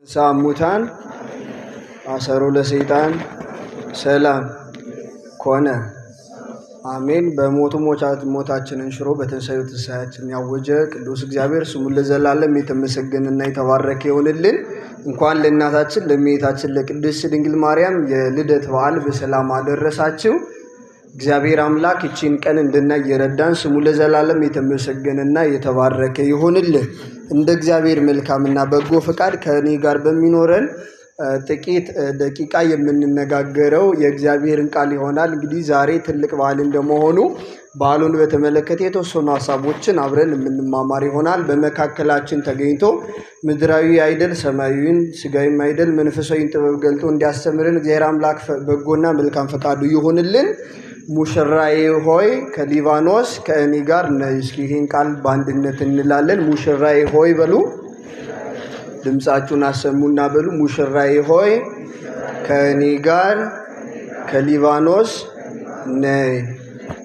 ሳሙታን አሰሮ ለሰይጣን ሰላም ኮነ አሜን። በሞቱ ሞታችንን ሽሮ በትንሳኤው ትንሳኤያችንን ያወጀ ቅዱስ እግዚአብሔር ስሙ ለዘላለም የተመሰገነና የተባረከ ይሁንልን። እንኳን ለእናታችን ለእመቤታችን ለቅድስት ድንግል ማርያም የልደት በዓል በሰላም አደረሳችሁ። እግዚአብሔር አምላክ እቺን ቀን እንድናይ የረዳን ስሙ ለዘላለም የተመሰገነና የተባረከ ይሁንልን። እንደ እግዚአብሔር መልካምና በጎ ፈቃድ ከኔ ጋር በሚኖረን ጥቂት ደቂቃ የምንነጋገረው የእግዚአብሔርን ቃል ይሆናል። እንግዲህ ዛሬ ትልቅ በዓል እንደመሆኑ በዓሉን በተመለከተ የተወሰኑ ሐሳቦችን አብረን የምንማማር ይሆናል። በመካከላችን ተገኝቶ ምድራዊ አይደል ሰማያዊን፣ ስጋዊም አይደል መንፈሳዊን ጥበብ ገልጦ እንዲያስተምረን እግዚአብሔር አምላክ በጎና መልካም ፈቃዱ ይሁንልን። ሙሽራዬ ሆይ ከሊባኖስ ከእኔ ጋር ነይ። እስኪ ይህን ቃል በአንድነት እንላለን። ሙሽራዬ ሆይ በሉ፣ ድምፃችሁን አሰሙና በሉ። ሙሽራዬ ሆይ ከእኔ ጋር ከሊባኖስ ነይ።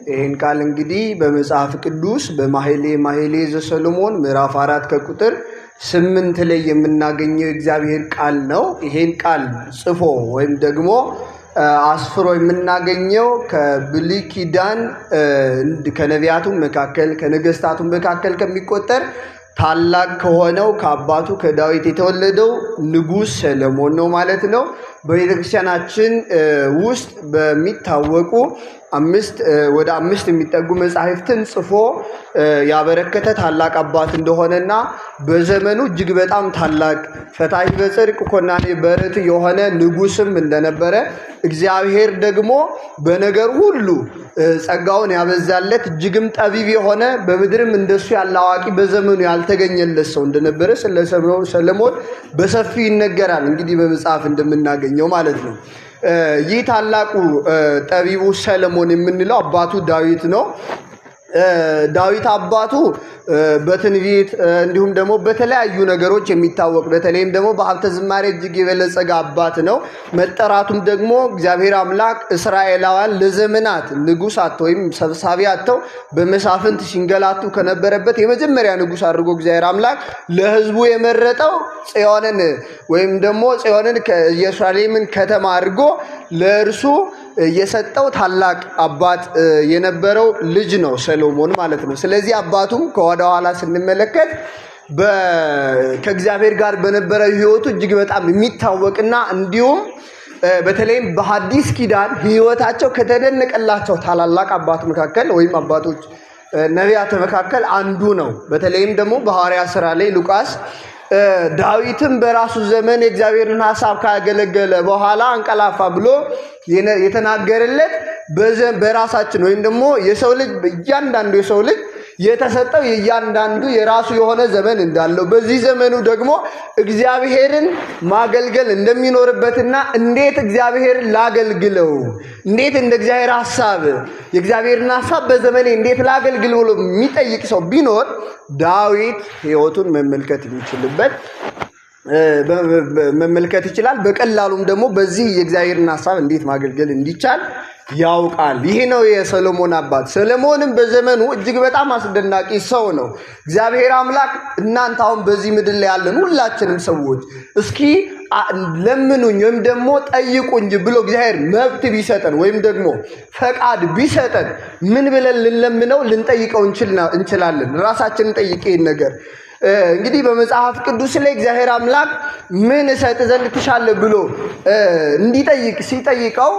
ይህን ቃል እንግዲህ በመጽሐፍ ቅዱስ በማኅሌ ዘሰሎሞን ምዕራፍ 4 ከቁጥር 8 ላይ የምናገኘው እግዚአብሔር ቃል ነው። ይሄን ቃል ጽፎ ወይም ደግሞ አስፍሮ የምናገኘው ከብሉይ ኪዳን ከነቢያቱ መካከል ከነገስታቱ መካከል ከሚቆጠር ታላቅ ከሆነው ከአባቱ ከዳዊት የተወለደው ንጉሥ ሰሎሞን ነው ማለት ነው። በቤተክርስቲያናችን ውስጥ በሚታወቁ ወደ አምስት የሚጠጉ መጻሕፍትን ጽፎ ያበረከተ ታላቅ አባት እንደሆነና በዘመኑ እጅግ በጣም ታላቅ ፈታሒ በጽድቅ ኮናኔ በርት የሆነ ንጉሥም እንደነበረ እግዚአብሔር ደግሞ በነገር ሁሉ ጸጋውን ያበዛለት እጅግም ጠቢብ የሆነ በምድርም እንደሱ ያለ አዋቂ በዘመኑ ያልተገኘለት ሰው እንደነበረ ስለ ሰሎሞን በሰፊው ይነገራል። እንግዲህ በመጽሐፍ እንደምናገኘው ማለት ነው። ይህ ታላቁ ጠቢቡ ሰሎሞን የምንለው አባቱ ዳዊት ነው። ዳዊት አባቱ በትንቢት እንዲሁም ደግሞ በተለያዩ ነገሮች የሚታወቅ በተለይም ደግሞ በሀብተ ዝማሬ እጅግ የበለጸገ አባት ነው። መጠራቱም ደግሞ እግዚአብሔር አምላክ እስራኤላውያን ለዘመናት ንጉሥ አጥተው ወይም ሰብሳቢ አጥተው በመሳፍንት ሲንገላቱ ከነበረበት የመጀመሪያ ንጉሥ አድርጎ እግዚአብሔር አምላክ ለሕዝቡ የመረጠው ጽዮንን ወይም ደግሞ ጽዮንን የኢየሩሳሌምን ከተማ አድርጎ ለእርሱ የሰጠው ታላቅ አባት የነበረው ልጅ ነው ሰሎሞን ማለት ነው። ስለዚህ አባቱም ከወደ ኋላ ስንመለከት ከእግዚአብሔር ጋር በነበረው ሕይወቱ እጅግ በጣም የሚታወቅና እንዲሁም በተለይም በሐዲስ ኪዳን ሕይወታቸው ከተደነቀላቸው ታላላቅ አባት መካከል ወይም አባቶች ነቢያት መካከል አንዱ ነው። በተለይም ደግሞ በሐዋርያት ሥራ ላይ ሉቃስ ዳዊትም በራሱ ዘመን የእግዚአብሔርን ሐሳብ ካገለገለ በኋላ አንቀላፋ ብሎ የተናገረለት በራሳችን ወይም ደግሞ የሰው ልጅ እያንዳንዱ የሰው ልጅ የተሰጠው የእያንዳንዱ የራሱ የሆነ ዘመን እንዳለው በዚህ ዘመኑ ደግሞ እግዚአብሔርን ማገልገል እንደሚኖርበትና እንዴት እግዚአብሔርን ላገልግለው እንዴት እንደ እግዚአብሔር ሐሳብ የእግዚአብሔርን ሐሳብ በዘመኔ እንዴት ላገልግል ብሎ የሚጠይቅ ሰው ቢኖር ዳዊት ሕይወቱን መመልከት ይችላል። በቀላሉም ደግሞ በዚህ የእግዚአብሔርን ሐሳብ እንዴት ማገልገል እንዲቻል ያውቃል። ይሄ ነው የሰሎሞን አባት። ሰሎሞንም በዘመኑ እጅግ በጣም አስደናቂ ሰው ነው። እግዚአብሔር አምላክ እናንተ አሁን በዚህ ምድር ላይ ያለን ሁላችንም ሰዎች እስኪ ለምኑኝ ወይም ደግሞ ጠይቁኝ ብሎ እግዚአብሔር መብት ቢሰጠን ወይም ደግሞ ፈቃድ ቢሰጠን ምን ብለን ልንለምነው ልንጠይቀው እንችላለን? ራሳችንን ጠይቅ ይሄን ነገር እንግዲህ በመጽሐፍ ቅዱስ ላይ እግዚአብሔር አምላክ ምን እሰጥ ዘንድ ትሻለህ ብሎ ሲጠይቀው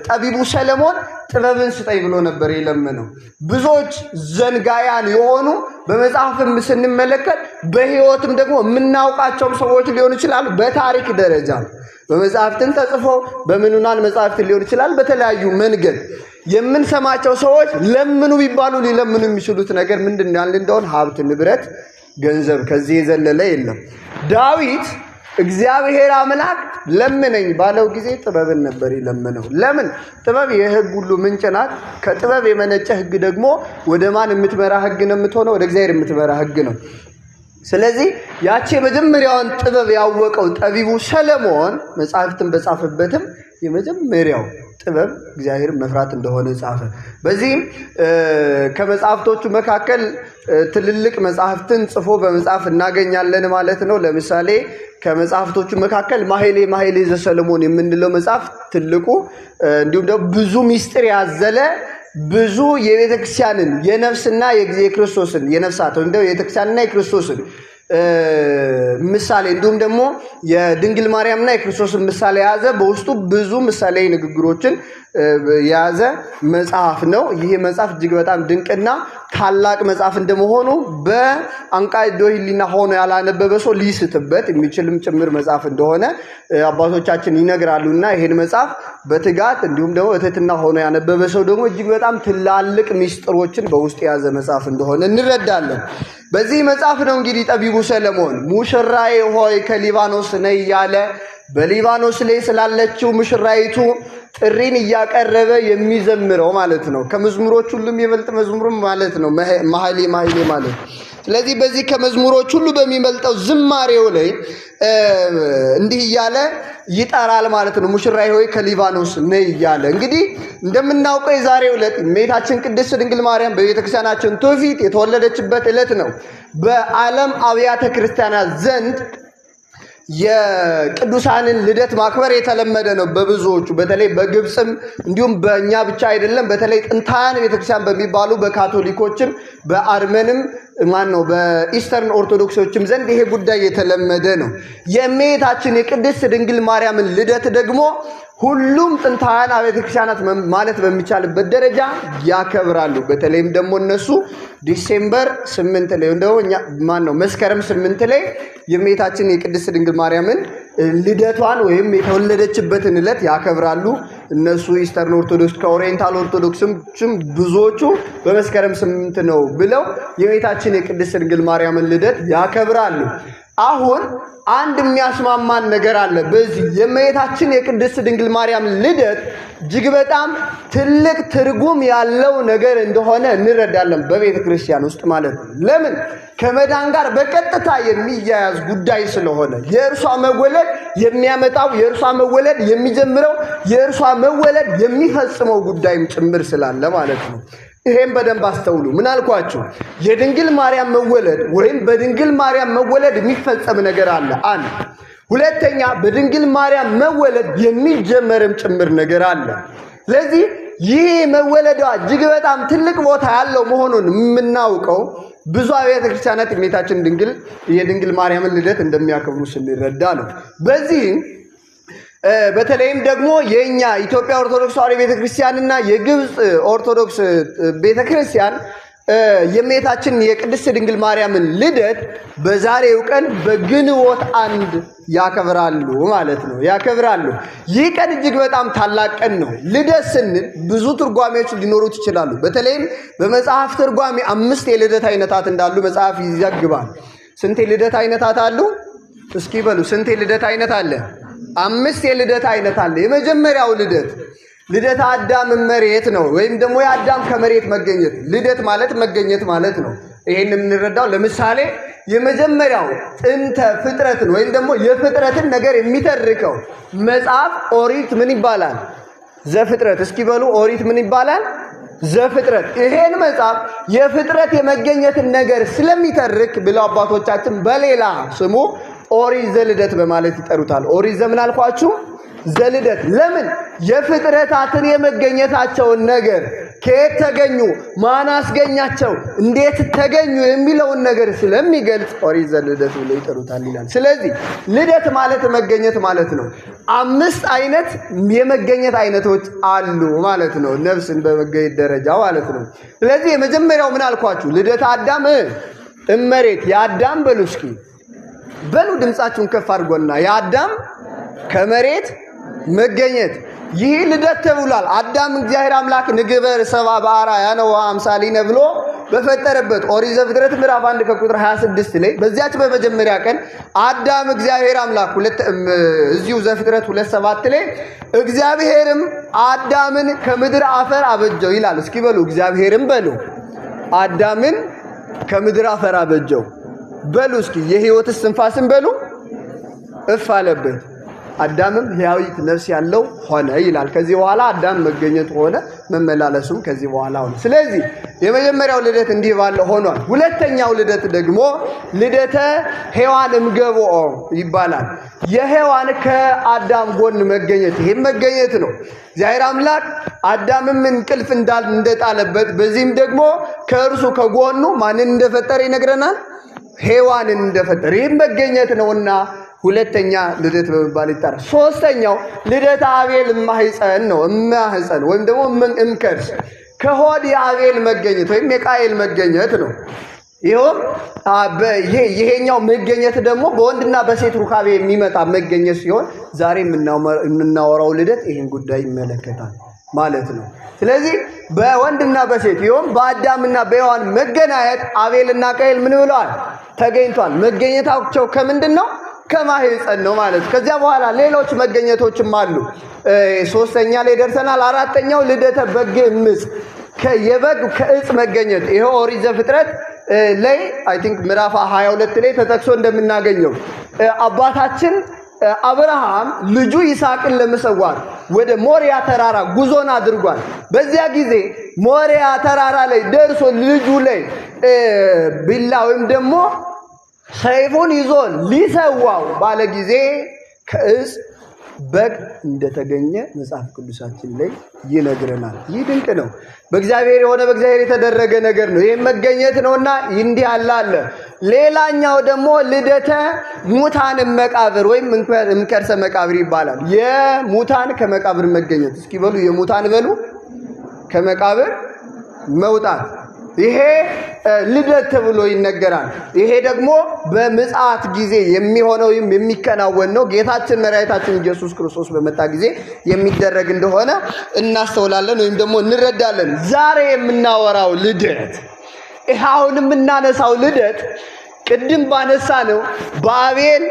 ጠቢቡ ሰሎሞን ጥበብን ስጠኝ ብሎ ነበር የለመነው። ብዙዎች ዘንጋያን የሆኑ በመጽሐፍም ስንመለከት በሕይወትም ደግሞ የምናውቃቸውም ሰዎች ሊሆኑ ይችላሉ። በታሪክ ደረጃ በመጽሐፍትን ተጽፎ በምኑናን መጽሐፍትን ሊሆን ይችላል። በተለያዩ መንገድ የምንሰማቸው ሰዎች ለምኑ ቢባሉ ሊለምኑ የሚችሉት ነገር ምንድን ያለ እንደሆነ ሀብት፣ ንብረት፣ ገንዘብ ከዚህ የዘለለ የለም። ዳዊት እግዚአብሔር አምላክ ለምነኝ ባለው ጊዜ ጥበብን ነበር የለመነው። ለምን? ጥበብ የሕግ ሁሉ ምንጭ ናት። ከጥበብ የመነጨ ሕግ ደግሞ ወደ ማን የምትመራ ሕግ ነው የምትሆነው? ወደ እግዚአብሔር የምትመራ ሕግ ነው። ስለዚህ ያቺ የመጀመሪያውን ጥበብ ያወቀው ጠቢቡ ሰሎሞን መጽሐፍትን በጻፈበትም የመጀመሪያው ጥበብ እግዚአብሔር መፍራት እንደሆነ ጻፈ። በዚህም ከመጽሐፍቶቹ መካከል ትልልቅ መጽሐፍትን ጽፎ በመጽሐፍ እናገኛለን ማለት ነው። ለምሳሌ ከመጽሐፍቶቹ መካከል ማህሌ ዘሰሎሞን የምንለው መጽሐፍ ትልቁ፣ እንዲሁም ደግሞ ብዙ ሚስጥር ያዘለ ብዙ የቤተክርስቲያንን የነፍስና የክርስቶስን የነፍሳት ወይም ደግሞ የቤተክርስቲያንና የክርስቶስን ምሳሌ እንዲሁም ደግሞ የድንግል ማርያምና የክርስቶስን ምሳሌ የያዘ በውስጡ ብዙ ምሳሌያዊ ንግግሮችን የያዘ መጽሐፍ ነው። ይህ መጽሐፍ እጅግ በጣም ድንቅና ታላቅ መጽሐፍ እንደመሆኑ በአንቃዶ ሕሊና ሆኖ ያላነበበ ሰው ሊስትበት የሚችልም ጭምር መጽሐፍ እንደሆነ አባቶቻችን ይነግራሉና ይሄን መጽሐፍ በትጋት እንዲሁም ደግሞ በትህትና ሆኖ ያነበበ ሰው ደግሞ እጅግ በጣም ትላልቅ ሚስጥሮችን በውስጥ የያዘ መጽሐፍ እንደሆነ እንረዳለን። በዚህ መጽሐፍ ነው እንግዲህ ጠቢቡ ሰለሞን ሙሽራዬ ሆይ ከሊባኖስ ነይ እያለ በሊባኖስ ላይ ስላለችው ሙሽራይቱ ጥሪን እያቀረበ የሚዘምረው ማለት ነው። ከመዝሙሮች ሁሉም የበልጥ መዝሙር ማለት ነው ማህሌ ማለት። ስለዚህ በዚህ ከመዝሙሮች ሁሉ በሚበልጠው ዝማሬው ላይ እንዲህ እያለ ይጠራል ማለት ነው። ሙሽራዬ ሆይ ከሊባኖስ ነይ እያለ እንግዲህ እንደምናውቀው የዛሬው ዕለት እመቤታችን ቅድስት ድንግል ማርያም በቤተክርስቲያናችን ትውፊት የተወለደችበት ዕለት ነው። በዓለም አብያተ ክርስቲያናት ዘንድ የቅዱሳንን ልደት ማክበር የተለመደ ነው በብዙዎቹ፣ በተለይ በግብጽም እንዲሁም በእኛ ብቻ አይደለም። በተለይ ጥንታውያን ቤተክርስቲያን በሚባሉ በካቶሊኮችም በአርመንም በኢስተርን ኦርቶዶክሶችም ዘንድ ይሄ ጉዳይ የተለመደ ነው። የእመቤታችን የቅድስት ድንግል ማርያምን ልደት ደግሞ ሁሉም ጥንታውያን አብያተ ክርስቲያናት ማለት በሚቻልበት ደረጃ ያከብራሉ። በተለይም ደግሞ እነሱ ዲሴምበር 8 ላይ እንደው መስከረም 8 ላይ የእመቤታችን የቅድስት ድንግል ማርያምን ልደቷን ወይም የተወለደችበትን ዕለት ያከብራሉ። እነሱ ኢስተርን ኦርቶዶክስ ከኦሪየንታል ኦርቶዶክስም ብዙዎቹ በመስከረም 8 ነው ብለው የእመቤታችን የቅድስት ድንግል ማርያምን ልደት ያከብራሉ። አሁን አንድ የሚያስማማን ነገር አለ። በዚህ የእመቤታችን የቅድስት ድንግል ማርያም ልደት እጅግ በጣም ትልቅ ትርጉም ያለው ነገር እንደሆነ እንረዳለን በቤተ ክርስቲያን ውስጥ ማለት ነው። ለምን? ከመዳን ጋር በቀጥታ የሚያያዝ ጉዳይ ስለሆነ የእርሷ መወለድ የሚያመጣው የእርሷ መወለድ የሚጀምረው የእርሷ መወለድ የሚፈጽመው ጉዳይም ጭምር ስላለ ማለት ነው። ይሄን በደንብ አስተውሉ። ምን አልኳችሁ? የድንግል ማርያም መወለድ ወይም በድንግል ማርያም መወለድ የሚፈጸም ነገር አለ አንድ። ሁለተኛ በድንግል ማርያም መወለድ የሚጀመርም ጭምር ነገር አለ። ስለዚህ ይህ መወለዷ እጅግ በጣም ትልቅ ቦታ ያለው መሆኑን የምናውቀው ብዙ አብያተ ክርስቲያናት የእመቤታችን የድንግል ማርያምን ልደት እንደሚያከብሩ ስንረዳ ነው። በዚህም በተለይም ደግሞ የኛ ኢትዮጵያ ኦርቶዶክስ ተዋሕዶ ቤተክርስቲያንና የግብጽ ኦርቶዶክስ ቤተክርስቲያን የእመቤታችን የቅድስት ድንግል ማርያምን ልደት በዛሬው ቀን በግንቦት 1 ያከብራሉ ማለት ነው። ይህ ቀን እጅግ በጣም ታላቅ ቀን ነው። ልደት ስንል ብዙ ትርጓሜዎች ሊኖሩት ይችላሉ። በተለይም በመጽሐፍ ትርጓሜ 5 የልደት አይነታት እንዳሉ መጽሐፍ ይዘግባል። ስንት የልደት አይነታት አሉ? እስኪ በሉ ስንት የልደት አይነት አለ? 5 የልደት አይነት አለ። የመጀመሪያው ልደት አዳም መሬት ነው፣ ወይም ደግሞ የአዳም ከመሬት መገኘት። ልደት ማለት መገኘት ማለት ነው። ይሄን የምንረዳው ለምሳሌ የመጀመሪያው ጥንተ ፍጥረትን ወይም ደግሞ የፍጥረትን ነገር የሚተርከው መጽሐፍ ኦሪት ምን ይባላል? ዘፍጥረት። እስኪ በሉ ኦሪት ምን ይባላል? ዘፍጥረት። ይሄን መጽሐፍ የፍጥረት የመገኘትን ነገር ስለሚተርክ ብለው አባቶቻችን በሌላ ስሙ ኦሪት ዘልደት በማለት ይጠሩታል። ኦሪት ዘምን አልኳችሁ? ዘልደት። ለምን? የፍጥረታትን የመገኘታቸውን ነገር ከየት ተገኙ፣ ማን አስገኛቸው፣ እንዴት ተገኙ የሚለውን ነገር ስለሚገልጽ ኦሪት ዘልደት ብለው ይጠሩታል ይላል። ስለዚህ ልደት ማለት መገኘት ማለት ነው። 5 አይነት የመገኘት አይነቶች አሉ ማለት ነው፣ ነፍስን በመገኘት ደረጃ ማለት ነው። ስለዚህ የመጀመሪያው ምን አልኳችሁ? ልደት አዳም እመሬት። የአዳም በሉ እስኪ በሉ ድምጻችሁን ከፍ አድርጎና የአዳም ከመሬት መገኘት ይህ ልደት ተብሏል። አዳም እግዚአብሔር አምላክ ንግበር ሰብአ በአርአያነ ወአምሳሊነ ብሎ በፈጠረበት ኦሪት ዘፍጥረት ምዕራፍ 1 ከቁጥር 26 ላይ በዚያች በመጀመሪያ ቀን አዳም እግዚአብሔር አምላክ እዚሁ ዘፍጥረት 2:7 ላይ እግዚአብሔርም አዳምን ከምድር አፈር አበጀው ይላል። እስኪ በሉ እግዚአብሔርም በሉ አዳምን ከምድር አፈር አበጀው በሉ እስኪ የሕይወት እስትንፋስን በሉ እፍ አለበት። አዳምም ሕያዊት ነፍስ ያለው ሆነ ይላል። ከዚህ በኋላ አዳም መገኘት ሆነ መመላለሱም ከዚህ በኋላ ሆነ። ስለዚህ የመጀመሪያው ልደት እንዲህ ባለ ሆኗል። ሁለተኛው ልደት ደግሞ ልደተ ሔዋን እምገብኦ ይባላል። የሔዋን ከአዳም ጎን መገኘት፣ ይሄም መገኘት ነው። እግዚአብሔር አምላክ አዳምም እንቅልፍ እንደጣለበት በዚህም ደግሞ ከእርሱ ከጎኑ ማንን እንደፈጠረ ይነግረናል? ሔዋንን እንደፈጠረ። ይህም መገኘት ነውና ሁለተኛ ልደት በመባል ይጠራል። ሶስተኛው ልደት አቤል እማህፀን ነው። እማህፀን ወይም ደግሞ እምከርስ ከሆድ የአቤል መገኘት ወይም የቃየል መገኘት ነው። ይሄኛው መገኘት ደግሞ በወንድና በሴት ሩካቤ የሚመጣ መገኘት ሲሆን ዛሬ የምናወራው ልደት ይህን ጉዳይ ይመለከታል ማለት ነው። ስለዚህ በወንድና በሴት በአዳምና በሔዋን መገናኘት አቤልና ቃየል ምን ብለዋል? ተገኝቷል። መገኘታቸው ከምንድን ነው? ከማህፀን ነው ማለት። ከዚያ በኋላ ሌሎች መገኘቶችም አሉ። ሶስተኛ ላይ ደርሰናል። አራተኛው ልደተ በግ እምፅ የበግ ከእጽ መገኘት። ይሄ ኦሪት ዘፍጥረት ላይ አይ ቲንክ ምዕራፍ 22 ላይ ተጠቅሶ እንደምናገኘው አባታችን አብርሃም ልጁ ይስሐቅን ለመሰዋት ወደ ሞሪያ ተራራ ጉዞን አድርጓል። በዚያ ጊዜ ሞሪያ ተራራ ላይ ደርሶ ልጁ ላይ ቢላ ወይም ደግሞ ሰይፉን ይዞ ሊሰዋው ባለ ጊዜ ከእጽ በግ እንደተገኘ መጽሐፍ ቅዱሳችን ላይ ይነግረናል። ይህ ድንቅ ነው። በእግዚአብሔር የሆነ በእግዚአብሔር የተደረገ ነገር ነው። ይህ መገኘት ነውና እንዲህ አለ። ሌላኛው ደግሞ ልደተ ሙታን መቃብር ወይም እምከርሰ መቃብር ይባላል። የሙታን ከመቃብር መገኘት። እስኪ በሉ የሙታን በሉ ከመቃብር መውጣት። ይሄ ልደት ተብሎ ይነገራል። ይሄ ደግሞ በምጽአት ጊዜ የሚሆነው የሚከናወን ነው። ጌታችን መድኃኒታችን ኢየሱስ ክርስቶስ በመጣ ጊዜ የሚደረግ እንደሆነ እናስተውላለን ወይም ደግሞ እንረዳለን። ዛሬ የምናወራው ልደት፣ አሁን የምናነሳው ልደት ቅድም ባነሳ ነው በአቤል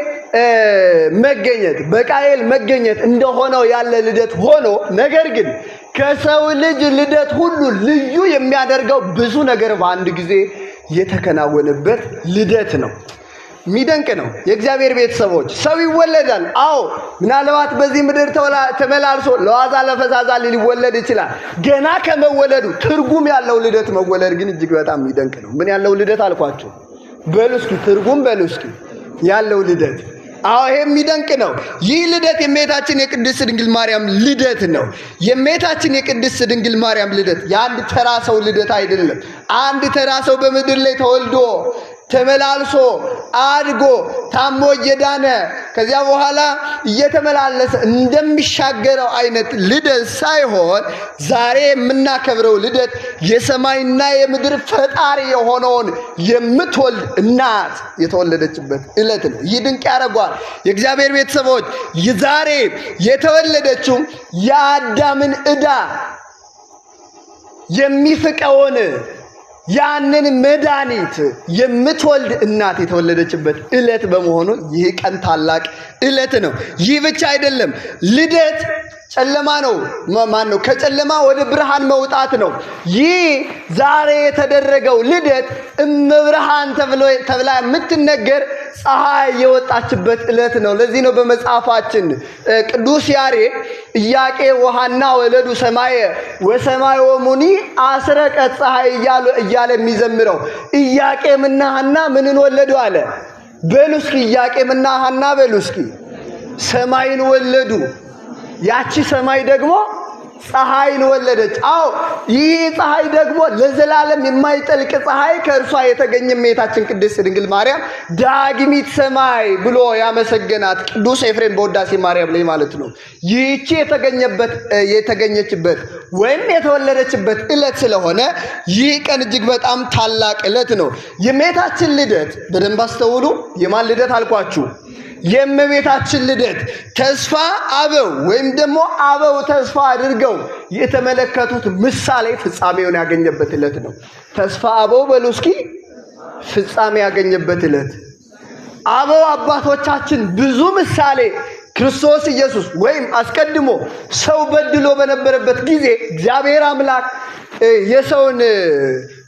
መገኘት በቃየል መገኘት እንደሆነው ያለ ልደት ሆኖ ነገር ግን ከሰው ልጅ ልደት ሁሉ ልዩ የሚያደርገው ብዙ ነገር በአንድ ጊዜ የተከናወነበት ልደት ነው። የሚደንቅ ነው። የእግዚአብሔር ቤተሰቦች ሰው ይወለዳል። አዎ ምናልባት በዚህ ምድር ተመላልሶ ለዋዛ ለፈዛዛ ሊወለድ ይችላል። ገና ከመወለዱ ትርጉም ያለው ልደት መወለድ ግን እጅግ በጣም የሚደንቅ ነው። ምን ያለው ልደት አልኳቸው? በሉ እስኪ ትርጉም በሉ እስኪ ያለው ልደት። አዎ ይሄ የሚደንቅ ነው። ይህ ልደት የእመቤታችን የቅድስት ድንግል ማርያም ልደት ነው። የእመቤታችን የቅድስት ድንግል ማርያም ልደት የአንድ ተራ ሰው ልደት አይደለም። አንድ ተራ ሰው በምድር ላይ ተወልዶ ተመላልሶ አድጎ ታሞ እየዳነ ከዚያ በኋላ እየተመላለሰ እንደሚሻገረው አይነት ልደት ሳይሆን ዛሬ የምናከብረው ልደት የሰማይና የምድር ፈጣሪ የሆነውን የምትወልድ እናት የተወለደችበት ዕለት ነው። ይህ ድንቅ ያደርገዋል። የእግዚአብሔር ቤተሰቦች ዛሬ የተወለደችው የአዳምን ዕዳ የሚፍቀውን ያንን መድኃኒት የምትወልድ እናት የተወለደችበት ዕለት በመሆኑ ይህ ቀን ታላቅ ዕለት ነው። ይህ ብቻ አይደለም። ልደት ጨለማ ነው። ማን ነው? ከጨለማ ወደ ብርሃን መውጣት ነው። ይህ ዛሬ የተደረገው ልደት እመብርሃን ተብላ የምትነገር ፀሐይ የወጣችበት ዕለት ነው። ለዚህ ነው በመጽሐፋችን ቅዱስ ያሬድ ኢያቄ ወሐና ወለዱ ሰማየ ወሰማይ ወሙኒ አስረቀት ፀሐይ እያለ የሚዘምረው ኢያቄምና ሐና ምንን ወለዱ አለ? በሉ እስኪ ኢያቄምና ሐና በሉ እስኪ ሰማይን ወለዱ። ያቺ ሰማይ ደግሞ ፀሐይን ወለደች። አዎ ይህ ፀሐይ ደግሞ ለዘላለም የማይጠልቅ ፀሐይ ከእርሷ የተገኘ እመቤታችን ቅድስት ድንግል ማርያም ዳግሚት ሰማይ ብሎ ያመሰገናት ቅዱስ ኤፍሬም በውዳሴ ማርያም ላይ ማለት ነው። ይህቺ የተገኘችበት ወይም የተወለደችበት ዕለት ስለሆነ ይህ ቀን እጅግ በጣም ታላቅ ዕለት ነው። የእመቤታችን ልደት በደንብ አስተውሉ። የማን ልደት አልኳችሁ? የእመቤታችን ልደት ተስፋ አበው ወይም ደግሞ አበው ተስፋ አድርገው የተመለከቱት ምሳሌ ፍጻሜውን ያገኘበት ዕለት ነው። ተስፋ አበው በሉ እስኪ ፍጻሜ ያገኘበት ዕለት። አበው አባቶቻችን ብዙ ምሳሌ ክርስቶስ ኢየሱስ ወይም አስቀድሞ ሰው በድሎ በነበረበት ጊዜ እግዚአብሔር አምላክ የሰውን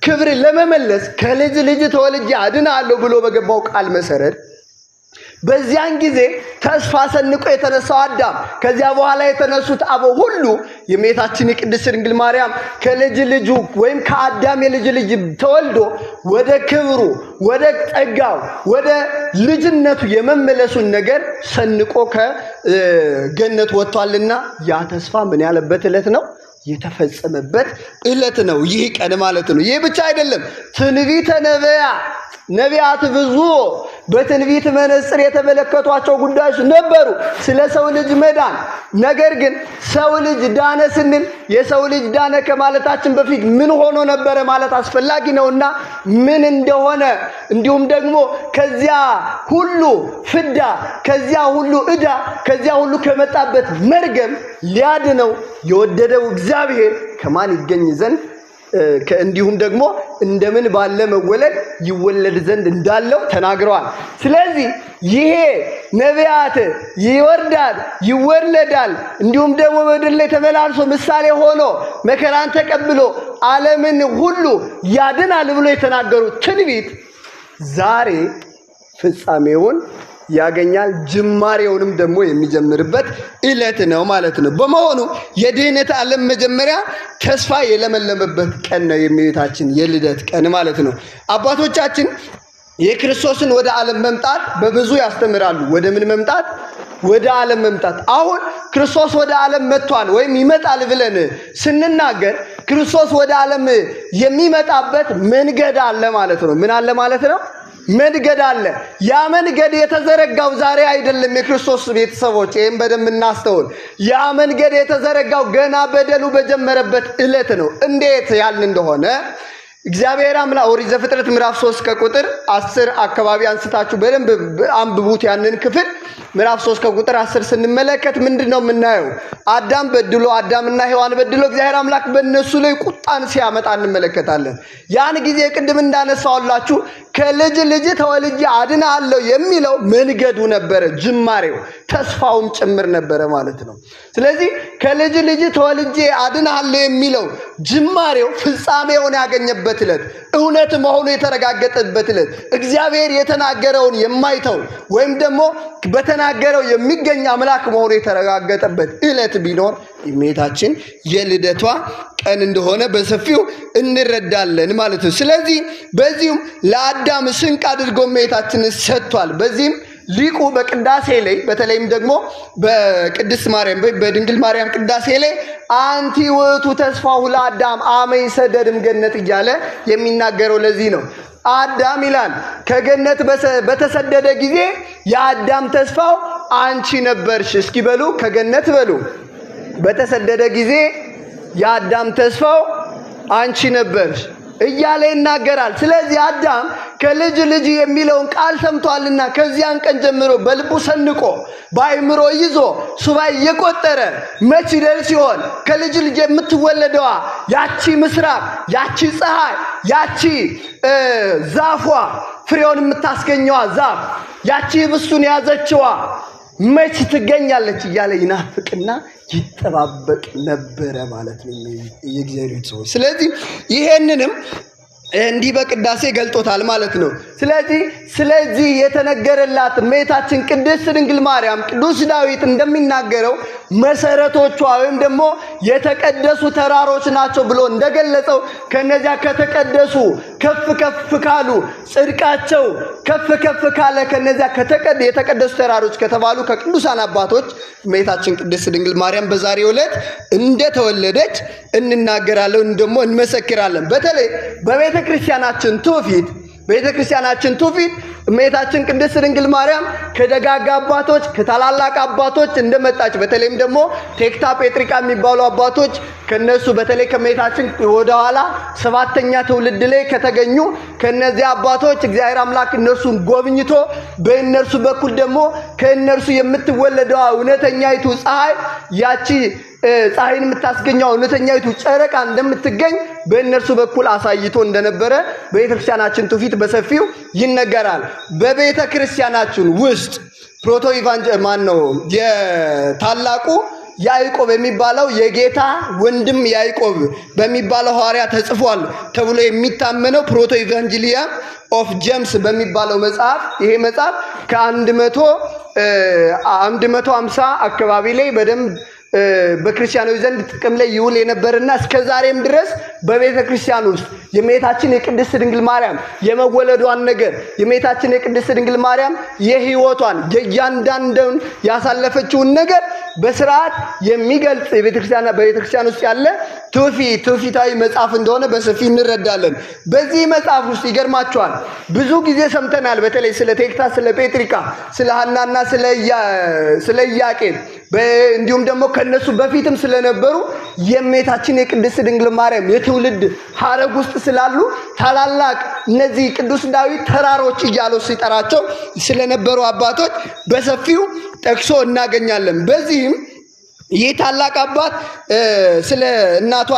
ክብር ለመመለስ ከልጅ ልጅ ተወልጄ አድናለሁ ብሎ በገባው ቃል መሰረት በዚያን ጊዜ ተስፋ ሰንቆ የተነሳው አዳም ከዚያ በኋላ የተነሱት አበው ሁሉ የእመቤታችን የቅድስት ድንግል ማርያም ከልጅ ልጁ ወይም ከአዳም የልጅ ልጅ ተወልዶ ወደ ክብሩ ወደ ጸጋው ወደ ልጅነቱ የመመለሱን ነገር ሰንቆ ከገነት ወጥቷልና ያ ተስፋ ምን ያለበት ዕለት ነው? የተፈጸመበት ዕለት ነው ይህ ቀን ማለት ነው። ይህ ብቻ አይደለም። ትንቢተ ነቢያት ብዙ በትንቢት መነጽር የተመለከቷቸው ጉዳዮች ነበሩ ስለ ሰው ልጅ መዳን። ነገር ግን ሰው ልጅ ዳነ ስንል የሰው ልጅ ዳነ ከማለታችን በፊት ምን ሆኖ ነበረ ማለት አስፈላጊ ነውና ምን እንደሆነ እንዲሁም ደግሞ ከዚያ ሁሉ ፍዳ ከዚያ ሁሉ ዕዳ ከዚያ ሁሉ ከመጣበት መርገም ሊያድነው የወደደው እግዚአብሔር ከማን ይገኝ ዘንድ እንዲሁም ደግሞ እንደምን ባለ መወለድ ይወለድ ዘንድ እንዳለው ተናግረዋል። ስለዚህ ይሄ ነቢያት ይወርዳል ይወለዳል እንዲሁም ደግሞ በምድር ላይ ተመላልሶ ምሳሌ ሆኖ መከራን ተቀብሎ ዓለምን ሁሉ ያድናል ብሎ የተናገሩት ትንቢት ዛሬ ፍጻሜውን ያገኛል፣ ጅማሬውንም ደግሞ የሚጀምርበት ዕለት ነው ማለት ነው። በመሆኑ የድህነት ዓለም መጀመሪያ ተስፋ የለመለመበት ቀን ነው የእመቤታችን የልደት ቀን ማለት ነው። አባቶቻችን የክርስቶስን ወደ ዓለም መምጣት በብዙ ያስተምራሉ። ወደ ምን መምጣት? ወደ ዓለም መምጣት። አሁን ክርስቶስ ወደ ዓለም መጥቷል ወይም ይመጣል ብለን ስንናገር ክርስቶስ ወደ ዓለም የሚመጣበት መንገድ አለ ማለት ነው። ምን አለ ማለት ነው? መንገድ አለ። ያ መንገድ የተዘረጋው ዛሬ አይደለም። የክርስቶስ ቤተሰቦች ይህም በደንብ እናስተውል። ያ መንገድ የተዘረጋው ገና በደሉ በጀመረበት ዕለት ነው። እንዴት ያልን እንደሆነ እግዚአብሔር አምላክ ኦሪት ዘፍጥረት ምዕራፍ 3 ከቁጥር 10 አካባቢ አንስታችሁ በደንብ አንብቡት። ያንን ክፍል ምዕራፍ 3 ከቁጥር 10 ስንመለከት ምንድነው የምናየው? አዳምና ሔዋን በድሎ እግዚአብሔር አምላክ በእነሱ ላይ ቁጣን ሲያመጣ እንመለከታለን። ያን ጊዜ ቅድም እንዳነሳውላችሁ ከልጅ ልጅ ተወልጄ አድናለሁ የሚለው መንገዱ ነበረ፣ ጅማሬው ተስፋውም ጭምር ነበረ ማለት ነው። ስለዚህ ከልጅ ልጅ ተወልጄ አድናለሁ የሚለው ጅማሬው ፍጻሜውን ያገኘበት ዕለት፣ እውነት መሆኑ የተረጋገጠበት ዕለት፣ እግዚአብሔር የተናገረውን የማይተው ወይም ደግሞ በተናገረው የሚገኝ አምላክ መሆኑ የተረጋገጠበት ዕለት ቢኖር የእመቤታችን የልደቷ ቀን እንደሆነ በሰፊው እንረዳለን ማለት ነው። ስለዚህ በዚህም ለአዳም ስንቅ አድርጎ እመቤታችንን ሰጥቷል። በዚህም ሊቁ በቅዳሴ ላይ በተለይም ደግሞ በቅድስት ማርያም በድንግል ማርያም ቅዳሴ ላይ አንቲ ውእቱ ተስፋሁ ለአዳም አመ ይሰደድም ገነት እያለ የሚናገረው ለዚህ ነው። አዳም ይላል ከገነት በተሰደደ ጊዜ የአዳም ተስፋው አንቺ ነበርሽ። እስኪ በሉ ከገነት በሉ። በተሰደደ ጊዜ የአዳም ተስፋው አንቺ ነበርሽ እያለ ይናገራል። ስለዚህ አዳም ከልጅ ልጅ የሚለውን ቃል ሰምቷልና ከዚያን ቀን ጀምሮ በልቡ ሰንቆ በአእምሮ ይዞ ሱባኤ እየቆጠረ መች ይደርስ ሲሆን ከልጅ ልጅ የምትወለደዋ ያቺ ምስራቅ፣ ያቺ ፀሐይ፣ ያቺ ዛፏ ፍሬውን የምታስገኘዋ ዛፍ፣ ያቺ ህብስቱን ያዘችዋ መች ትገኛለች እያለ ይናፍቅና ይጠባበቅ ነበረ ማለት ነው የእግዚአብሔር ሰዎች። ስለዚህ ይሄንንም እንዲህ በቅዳሴ ገልጦታል ማለት ነው። ስለዚህ የተነገረላት እመቤታችን ቅድስት ድንግል ማርያም ቅዱስ ዳዊት እንደሚናገረው መሰረቶቿ ወይም ደግሞ የተቀደሱ ተራሮች ናቸው ብሎ እንደገለጸው ከነዚያ ከተቀደሱ ከፍ ከፍ ካሉ ጽድቃቸው ከፍ ከፍ ካለ ከነዚያ የተቀደሱ ተራሮች ከተባሉ ከቅዱሳን አባቶች እመቤታችን ቅድስት ድንግል ማርያም በዛሬው ዕለት እንደተወለደች እንናገራለን፣ ደግሞ እንመሰክራለን። በተለይ በቤተክርስቲያናችን ትውፊት እመቤታችን ቅድስት ድንግል ማርያም ከደጋጋ አባቶች ከታላላቅ አባቶች እንደመጣች በተለይም ደግሞ ቴክታ ጴጥሪቃ የሚባሉ አባቶች ከነሱ በተለይ ከእመቤታችን ወደኋላ 7ኛ ትውልድ ላይ ከተገኙ ከነዚህ አባቶች እግዚአብሔር አምላክ እነሱን ጎብኝቶ በእነርሱ በኩል ደግሞ ከእነርሱ የምትወለደው እውነተኛይቱ ፀሐይ ያቺ ፀሐይን የምታስገኘው እውነተኛይቱ ጨረቃ እንደምትገኝ በእነርሱ በኩል አሳይቶ እንደነበረ በቤተክርስቲያናችን ትውፊት በሰፊው ይነገራል። በቤተክርስቲያናችን ውስጥ የታላቁ ያዕቆብ የሚባለው የጌታ ወንድም ያዕቆብ በሚባለው ሐዋርያ ተጽፏል ተብሎ የሚታመነው ፕሮቶ ኢቫንጀሊያ ኦፍ ጄምስ በሚባለው መጽሐፍ ይሄ መጽሐፍ ከ150 አካባቢ ላይ በደንብ በክርስቲያኖች ዘንድ ጥቅም ላይ ይውል የነበርና እስከ ዛሬም ድረስ በቤተ ክርስቲያን ውስጥ የእመቤታችን የቅድስት ድንግል ማርያም የመወለዷን ነገር የእመቤታችን የቅድስት ድንግል ማርያም የሕይወቷን የእያንዳንዱን ያሳለፈችውን ነገር በስርዓት የሚገልጽ በቤተ ክርስቲያን ውስጥ ያለ ትውፊታዊ መጽሐፍ እንደሆነ በሰፊው እንረዳለን። በዚህ መጽሐፍ ውስጥ ይገርማቸዋል ብዙ ጊዜ ሰምተናል። በተለይ ስለ ቴክታ፣ ስለ ጴጥሪካ፣ ስለ ሐናና ስለ ኢያቄም እንዲሁም ደግሞ ከነሱ በፊትም ስለነበሩ የእመቤታችን የቅድስት ድንግል ማርያም የትውልድ ሐረግ ውስጥ ስላሉ ታላላቅ እነዚህ ቅዱስ ዳዊት ተራሮች እያሉ ሲጠራቸው ስለነበሩ አባቶች በሰፊው ጠቅሶ እናገኛለን። በዚህም ይህ ታላቅ አባት ስለ እናቷ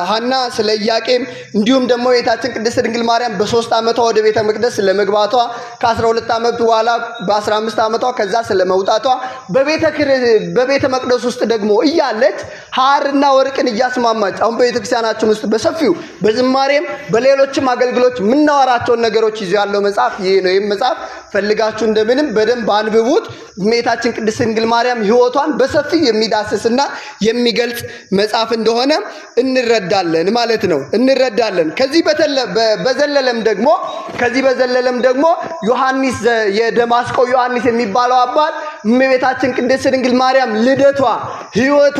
ሐና ስለ ኢያቄም እንዲሁም ደግሞ የእመቤታችን ቅድስት ድንግል ማርያም በ3 ዓመቷ ወደ ቤተ መቅደስ ስለመግባቷ ከ12 ዓመት በኋላ በ15 ዓመቷ ከዛ ስለመውጣቷ በቤተ መቅደስ ውስጥ ደግሞ እያለች ሐርና ወርቅን እያስማማች አሁን በቤተክርስቲያናችን ውስጥ በሰፊው በዝማሬም በሌሎችም አገልግሎት ምናወራቸውን ነገሮች ይዞ ያለው መጽሐፍ ይሄ ነው። ይሄን መጽሐፍ ፈልጋችሁ እንደምንም በደንብ አንብቡት። እመቤታችን ቅድስት ድንግል ማርያም ሕይወቷን በሰፊው የሚዳስስና የሚገልጽ መጽሐፍ እንደሆነ እንረዳለን ማለት ነው። ከዚህ በዘለለም ደግሞ ዮሐንስ የደማስቆ ዮሐንስ የሚባለው አባት እመቤታችን ቅድስት ድንግል ማርያም ልደቷ፣ ሕይወቷ፣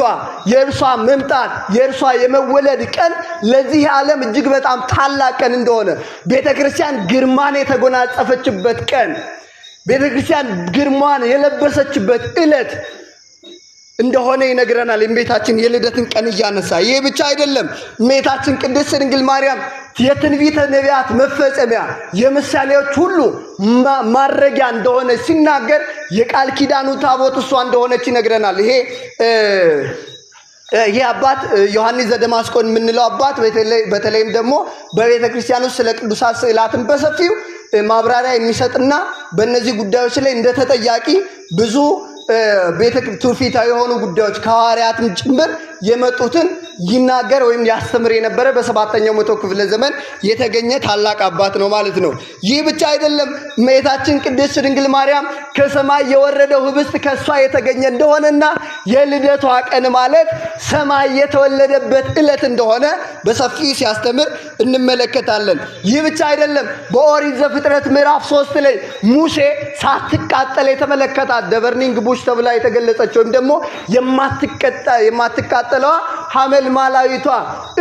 የእርሷ መምጣት፣ የእርሷ የመወለድ ቀን ለዚህ ዓለም እጅግ በጣም ታላቅ ቀን እንደሆነ ቤተክርስቲያን ግርማን የተጎናጸፈችበት ቀን ቤተክርስቲያን ግርማን የለበሰችበት ዕለት እንደሆነ ይነግረናል። እመቤታችን የልደትን ቀን እያነሳ ይሄ ብቻ አይደለም። እመቤታችን ቅድስት ድንግል ማርያም የትንቢተ ነቢያት መፈጸሚያ የምሳሌዎች ሁሉ ማረጊያ እንደሆነ ሲናገር የቃል ኪዳኑ ታቦት እሷ እንደሆነች ይነግረናል። ይሄ አባት ዮሐንስ ዘደማስቆን የምንለው አባት በተለይም ደግሞ በቤተ ክርስቲያን ውስጥ ስለ ቅዱሳት ስዕላትን በሰፊው ማብራሪያ የሚሰጥና በእነዚህ ጉዳዮች ላይ እንደተጠያቂ ብዙ ትውፊታዊ የሆኑ ጉዳዮች ከሐዋርያትም ጭምር የመጡትን ይናገር ወይም ያስተምር የነበረ በ7ኛው መቶ ክፍለ ዘመን የተገኘ ታላቅ አባት ነው ማለት ነው። ይህ ብቻ አይደለም። እመቤታችን ቅድስት ድንግል ማርያም ከሰማይ የወረደው ኅብስት ከሷ የተገኘ እንደሆነና የልደቷ ቀን ማለት ሰማይ የተወለደበት ዕለት እንደሆነ በሰፊው ሲያስተምር እንመለከታለን። ይህ ብቻ አይደለም። በኦሪት ዘፍጥረት ምዕራፍ 3 ላይ ሙሴ ሳትቃጠል የተመለከታት በርኒንግ ቡሽ ተብላ የተገለጸች ወይም ደግሞ የማትቃጠለዋ ሐመልማላዊቷ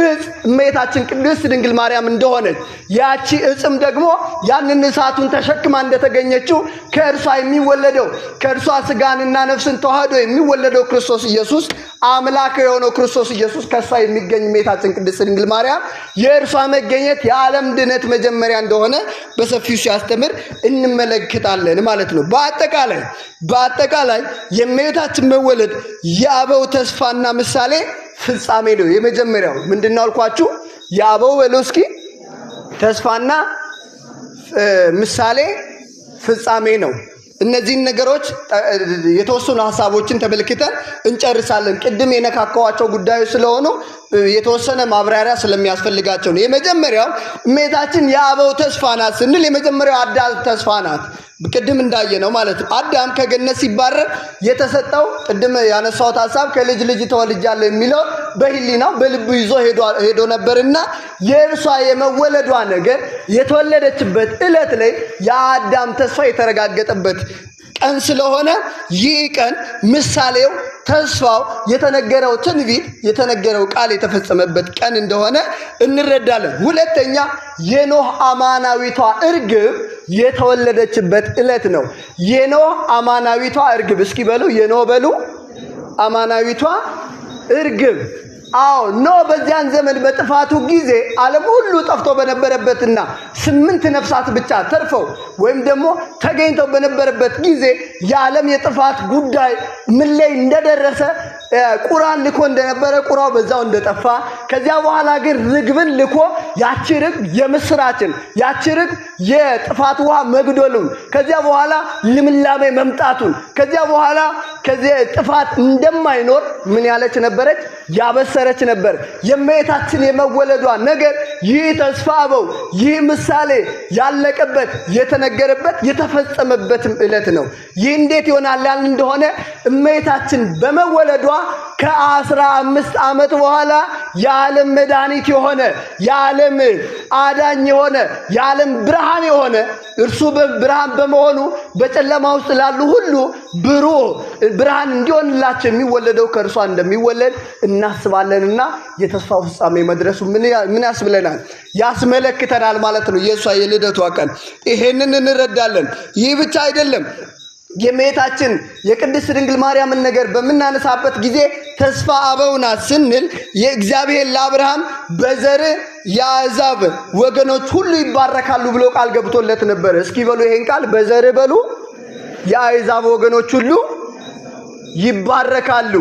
ዕፅ እመቤታችን ቅድስት ድንግል ማርያም እንደሆነች ያቺ ዕፅም ደግሞ ያንን እሳቱን ተሸክማ እንደተገኘችው ከእርሷ የሚወለደው ከእርሷ ስጋንና ነፍስን ተዋህዶ የሚወለደው ክርስቶስ ኢየሱስ አምላክ የሆነው ክርስቶስ ኢየሱስ ከእሷ የሚገኝ እመቤታችን ቅድስት ድንግል ማርያም የእርሷ መገኘት የዓለም ድነት መጀመሪያ እንደሆነ በሰፊው ሲያስተምር እንመለከታለን ማለት ነው። በአጠቃላይ የእመቤታችን መወለድ የአበው ተስፋና ምሳሌ ፍጻሜ ነው። የመጀመሪያው ምንድነው አልኳችሁ? የአበው በሎስኪ ተስፋና ምሳሌ ፍጻሜ ነው። እነዚህን ነገሮች የተወሰኑ ሐሳቦችን ተመልክተን እንጨርሳለን። ቅድም የነካካዋቸው ጉዳዮች ስለሆኑ የተወሰነ ማብራሪያ ስለሚያስፈልጋቸው ነው። የመጀመሪያው እመቤታችን የአበው ተስፋ ናት ስንል የመጀመሪያው አዳም ተስፋ ናት። ቅድም እንዳየነው ማለት ነው። አዳም ከገነት ሲባረር የተሰጠው ቅድም ያነሳሁት ሐሳብ ከልጅ ልጅ ተወልጃለሁ የሚለው በህሊናው በልቡ ይዞ ሄዶ ነበርና የእርሷ የመወለዷ ነገር የተወለደችበት ዕለት ላይ የአዳም ተስፋ የተረጋገጠበት ቀን ስለሆነ ይህ ቀን ምሳሌው ተስፋው የተነገረው ትንቢት የተነገረው ቃል የተፈጸመበት ቀን እንደሆነ እንረዳለን። ሁለተኛ የኖህ አማናዊቷ እርግብ የተወለደችበት ዕለት ነው። የኖህ አማናዊቷ እርግብ እስኪ በሉ የኖህ በሉ አማናዊቷ እርግብ። አዎ ኖህ በዚያን ዘመን በጥፋቱ ጊዜ ዓለም ሁሉ ጠፍቶ በነበረበትና 8 ነፍሳት ብቻ ተርፈው ወይም ደግሞ ተገኝተው በነበረበት ጊዜ የዓለም የጥፋት ጉዳይ ምን ላይ እንደደረሰ ቁራን ልኮ እንደነበረ ቁራው በዛው እንደጠፋ ከዚያ በኋላ ግን ርግብን ልኮ ያቺ ርግብ የምስራችን ያቺ ርግብ የጥፋት ውሃ መግደሉን ከዚያ በኋላ ልምላሜ መምጣቱን ከዚያ በኋላ ከዚያ ጥፋት እንደማይኖር ምን ያለች ነበረች ያበሰረች ነበር የእመቤታችን የመወለዷ ነገር ይህ ተስፋ አበው ይህ ምሳሌ ያለቀበት የተነገረበት የተፈጸመበትም ዕለት ነው ይህ እንዴት ይሆናል ያን እንደሆነ እመቤታችን በመወለዷ ከ15 ዓመት በኋላ የዓለም መድኃኒት የሆነ የዓለም አዳኝ የሆነ የዓለም ብርሃን የሆነ እርሱ ብርሃን በመሆኑ በጨለማ ውስጥ ላሉ ሁሉ ብርሃን እንዲሆንላቸው የሚወለደው ከእርሷ እንደሚወለድ እናስባለንና የተስፋው ፍጻሜ መድረሱ ምን ያስብለናል ያስመለክተናል ማለት ነው የሷ የልደቷ ቀን ይሄንን እንረዳለን ይህ ብቻ አይደለም የእመቤታችን የቅድስት ድንግል ማርያምን ነገር በመናነሳበት ጊዜ ተስፋ አበውና ስንል የእግዚአብሔር ለአብርሃም በዘር ያዕዛብ ወገኖች ሁሉ ይባረካሉ ብሎ ቃል ገብቶለት ነበር እስኪ በሉ ይሄን ቃል በዘር በሉ ያዕዛብ ወገኖች ሁሉ ይባረካሉ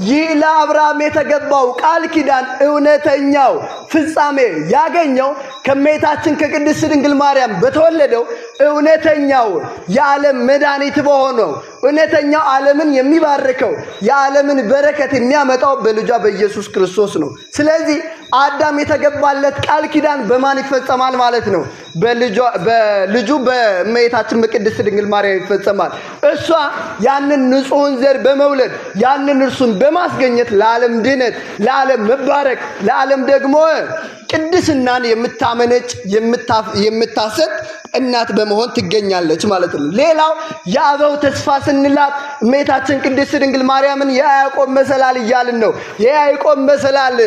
ይህ ለአብርሃም የተገባው ቃል ኪዳን እውነተኛው ፍጻሜ ያገኘው ከእመቤታችን ከቅድስት ድንግል ማርያም በተወለደው እውነተኛው የዓለም መድኃኒት በሆነው እውነተኛው ዓለምን የሚባርከው የዓለምን በረከት የሚያመጣው በልጇ በኢየሱስ ክርስቶስ ነው ስለዚህ አዳም የተገባለት ቃል ኪዳን በማን ይፈጸማል ማለት ነው በልጁ በእመቤታችን በቅድስት ድንግል ማርያም ይፈጸማል እሷ ያንን ንጹህን ዘር በመውለድ ያንን እርሱን በማስገኘት ለዓለም ድነት ለዓለም መባረክ ለዓለም ደግሞ ቅድስናን የምታመነጭ የምታሰጥ እናት በመሆን ትገኛለች ማለት ነው ሌላው ያዕቆብ ተስፋ ስንላት እመቤታችን ቅድስት ድንግል ማርያምን የያዕቆብ መሰላል ይያልን ነው የያዕቆብ መሰላል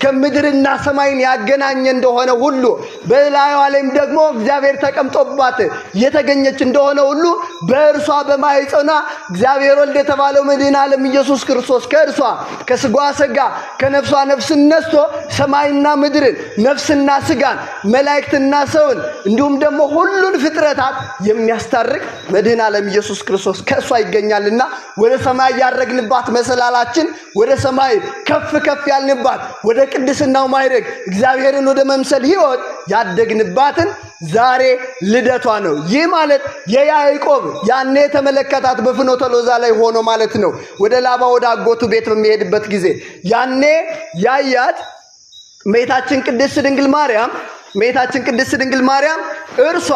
ከምድርና ሰማይን ያገናኘ እንደሆነ ሁሉ በላይዋ ላይም ደግሞ እግዚአብሔር ተቀምጦባት የተገኘች እንደሆነ ሁሉ በእርሷ በማይጸና እግዚአብሔር ወልድ የተባለው መድኃኔ ዓለም ኢየሱስ ክርስቶስ ከእርሷ ከስጋዋ ስጋ ከነፍሷ ነፍስ ነስቶ ሰማይና ምድርን ነፍስና ስጋን መላእክትና ሰውን እንዲሁም ደግሞ ሁሉን ፍጥረታት የሚያስታርቅ መድኃኔ ዓለም ኢየሱስ ክርስቶስ ከእሷ ይገኛልና ወደ ሰማይ ያረግንባት መሰላላችን ወደ ሰማይ ከፍ ከፍ ያልንባት ወደ ቅድስናው ማይረግ እግዚአብሔርን ወደ መምሰል ሕይወት ያደግንባትን ዛሬ ልደቷ ነው ይህ ማለት የያዕቆብ ያኔ ተመለከታት በፍኖተ ሎዛ ላይ ሆኖ ማለት ነው ወደ ላባ ወደ አጎቱ ቤት በሚሄድበት ጊዜ ያኔ ያያት እመቤታችን ቅድስት ድንግል ማርያም እርሷ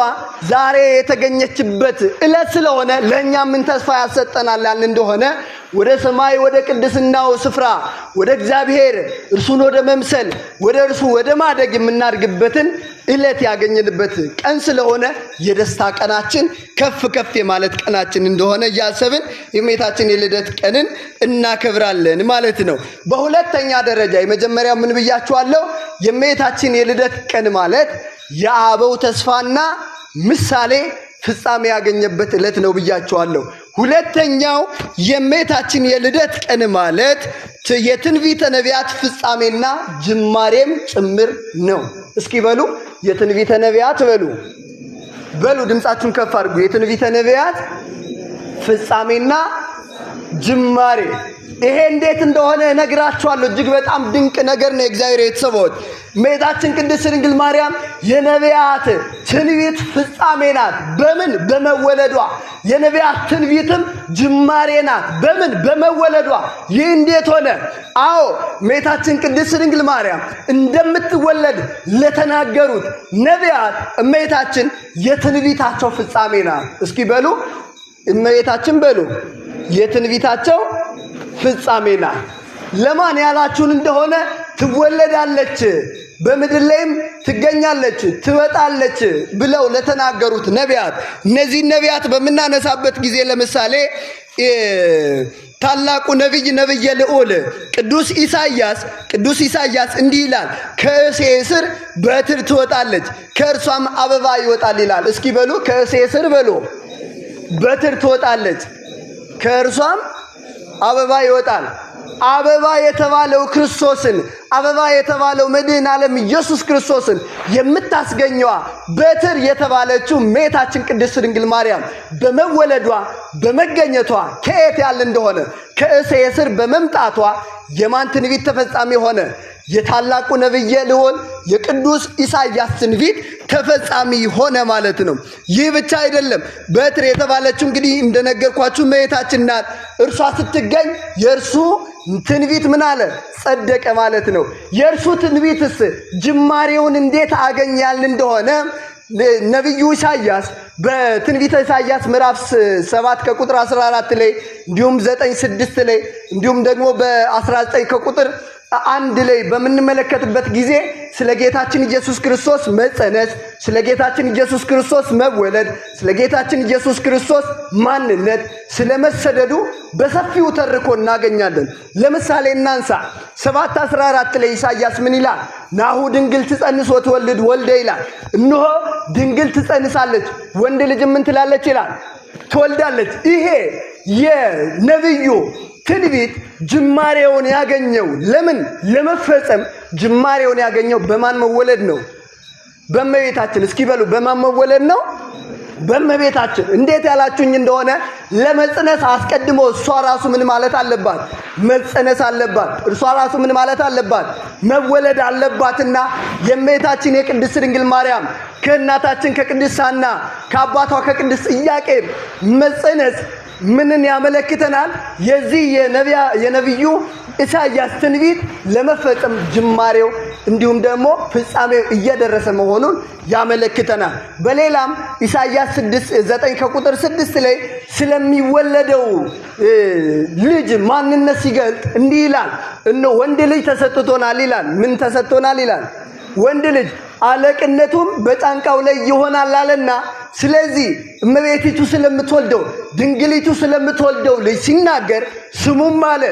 ዛሬ የተገኘችበት ዕለት ስለሆነ ለኛ ምን ተስፋ ያሰጠናል ያን እንደሆነ ወደ ሰማይ ወደ ቅድስናው ስፍራ ወደ እግዚአብሔር እርሱን ወደ መምሰል ወደ እርሱ ወደ ማደግ የምናድግበትን ዕለት ያገኘንበት ቀን ስለሆነ የደስታ ቀናችን ከፍ ከፍ የማለት ቀናችን እንደሆነ ያሰብን የእመቤታችን የልደት ቀንን እናከብራለን ማለት ነው በሁለተኛ ደረጃ የመጀመሪያው ምን ብያችኋለሁ የእመቤታችን የልደት ቀን ማለት የአበው ተስፋና ምሳሌ ፍጻሜ ያገኘበት ዕለት ነው ብያችኋለሁ ሁለተኛው የእመቤታችን የልደት ቀን ማለት የትንቢተ ነቢያት ፍጻሜና ጅማሬም ጭምር ነው እስኪ በሉ የትንቢተ ነቢያት በሉ ድምጻችሁን ከፍ አድርጉ የትንቢተ ነቢያት ፍጻሜና ጅማሬ ይሄ እንዴት እንደሆነ እነግራችኋለሁ እጅግ በጣም ድንቅ ነገር ነው እግዚአብሔር የተሰበውት እመቤታችን ቅድስት ድንግል ማርያም የነቢያት ትንቢት ፍጻሜ ናት በምን በመወለዷ የነቢያት ትንቢትም ጅማሬ ናት በምን በመወለዷ ይህ እንዴት ሆነ አዎ እመቤታችን ቅድስት ድንግል ማርያም እንደምትወለድ ለተናገሩት ነቢያት እመቤታችን የትንቢታቸው ፍጻሜ ናት እስኪ በሉ እመቤታችን በሉ የትንቢታቸው ፍጻሜ ናት ለማን ያላችሁን እንደሆነ ትወለዳለች በምድር ላይም ትገኛለች ትወጣለች ብለው ለተናገሩት ነቢያት እነዚህ ነቢያት በመናነሳበት ጊዜ ለምሳሌ ታላቁ ነብይ ልዑል ቅዱስ ኢሳይያስ እንዲህ ይላል ከእሴይ ስር በትር ትወጣለች ከእርሷም አበባ ይወጣል ይላል እስኪ በሉ ከእሴይ ስር በሉ በትር ትወጣለች ከእርሷም አበባ ይወጣል አበባ የተባለው ክርስቶስን አበባ የተባለው መድኃኔ ዓለም ኢየሱስ ክርስቶስን የምታስገኘዋ በትር የተባለችው እመቤታችን ቅድስት ድንግል ማርያም በመወለዷ በመገኘቷ ከየት ያለ እንደሆነ ከእሴይ ስር በመምጣቷ የማን ትንቢት ተፈጻሚ ሆነ? የታላቁ ነብይ ልዑል የቅዱስ ኢሳይያስ ትንቢት ተፈጻሚ ሆነ ማለት ነው። ይህ ብቻ አይደለም። በትር የተባለችው እንግዲህ እንደነገርኳችሁ እመቤታችን ናት። እርሷ ስትገኝ የእርሱ ትንቢት ምን አለ? ጸደቀ ማለት ነው። የእርሱ ትንቢትስ ጅማሬውን እንዴት አገኛል እንደሆነ ነብዩ ኢሳይያስ በትንቢተ ኢሳይያስ ምዕራፍ 7 ከቁጥር 14 ላይ እንዲሁም 9:6 ላይ እንዲሁም ደግሞ በ19 ከቁጥር 1 ላይ በምንመለከትበት ጊዜ ስለ ጌታችን ኢየሱስ ክርስቶስ መጸነስ፣ ስለ ጌታችን ኢየሱስ ክርስቶስ መወለድ፣ ስለ ጌታችን ኢየሱስ ክርስቶስ ማንነት፣ ስለ መሰደዱ በሰፊው ተርኮ እናገኛለን። ለምሳሌ እናንሳ። 7:14 ላይ ኢሳይያስ ምን ይላል? ናሁ ድንግል ትጸንስ ወትወልድ ወልደ ይላል። እነሆ ድንግል ትጸንሳለች ወንድ ልጅ ምን ትላለች ይላል? ትወልዳለች። ይሄ የነብዩ ትንቢት ጅማሬውን ያገኘው ለምን? ለመፈጸም ጅማሬውን ያገኘው በማን መወለድ ነው? በእመቤታችን። እስኪ በሉ በማን መወለድ ነው? በእመቤታችን። እንዴት ያላችሁኝ እንደሆነ ለመጽነስ አስቀድሞ እርሷ ራሱ ምን ማለት አለባት? መጽነስ አለባት። እርሷ ራሱ ምን ማለት አለባት? መወለድ አለባትና የእመቤታችን የቅድስት ድንግል ማርያም ከእናታችን ከቅድስት ሐና ከአባቷ ከቅዱስ ኢያቄም መጽነስ ምንን ያመለክተናል? የዚህ የነብዩ ኢሳይያስ ትንቢት ለመፈጸም ጅማሬው እንዲሁም ደግሞ ፍጻሜው እየደረሰ መሆኑን ያመለክተናል። በሌላም ኢሳይያስ 9 ከቁጥር 6 ላይ ስለሚወለደው ልጅ ማንነት ሲገልጥ እንዲህ ይላል፣ እነሆ ወንድ ልጅ ተሰጥቶናል ይላል። ምን ተሰጥቶናል ይላል? ወንድ ልጅ አለቅነቱም በጫንቃው ላይ ይሆናል አለና ስለዚህ እመቤቲቱ ስለምትወልደው ድንግሊቱ ስለምትወልደው ልጅ ሲናገር ስሙም አለ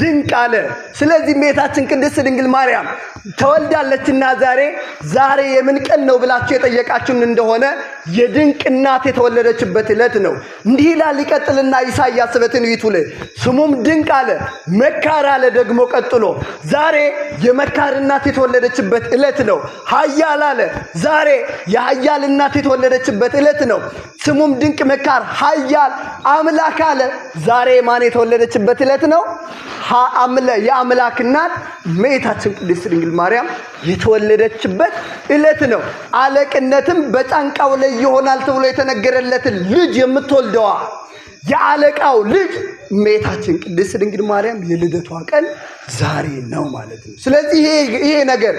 ድንቅ አለ። ስለዚህ እመቤታችን ቅድስት ድንግል ማርያም ተወልዳለችና ዛሬ የምን ቀን ነው ብላችሁ የጠየቃችሁን እንደሆነ የድንቅ እናት የተወለደችበት ዕለት ነው። እንዲህ ይላል ይቀጥልና ኢሳይያስ በትንቢቱ ላይ ስሙም ድንቅ አለ መካር አለ። ደግሞ ቀጥሎ ዛሬ የመካር እናት የተወለደችበት ዕለት ነው። ኃያል አለ ዛሬ የኃያል እናት የተወለደችበት ዕለት ነው። ስሙም ድንቅ መካር ኃያል አምላክ አለ። ዛሬ ማን የተወለደችበት ዕለት ነው? የአምላክ እናት እመቤታችን ቅድስት ድንግል ማርያም የተወለደችበት ዕለት ነው። አለቅነትም በጫንቃው ላይ ይሆናል ተብሎ የተነገረለትን ልጅ የምትወልደዋ የአለቃው ልጅ እመቤታችን ቅድስት ድንግል ማርያም የልደቷ ቀን ዛሬ ነው ማለት ነው። ስለዚህ ይሄ ነገር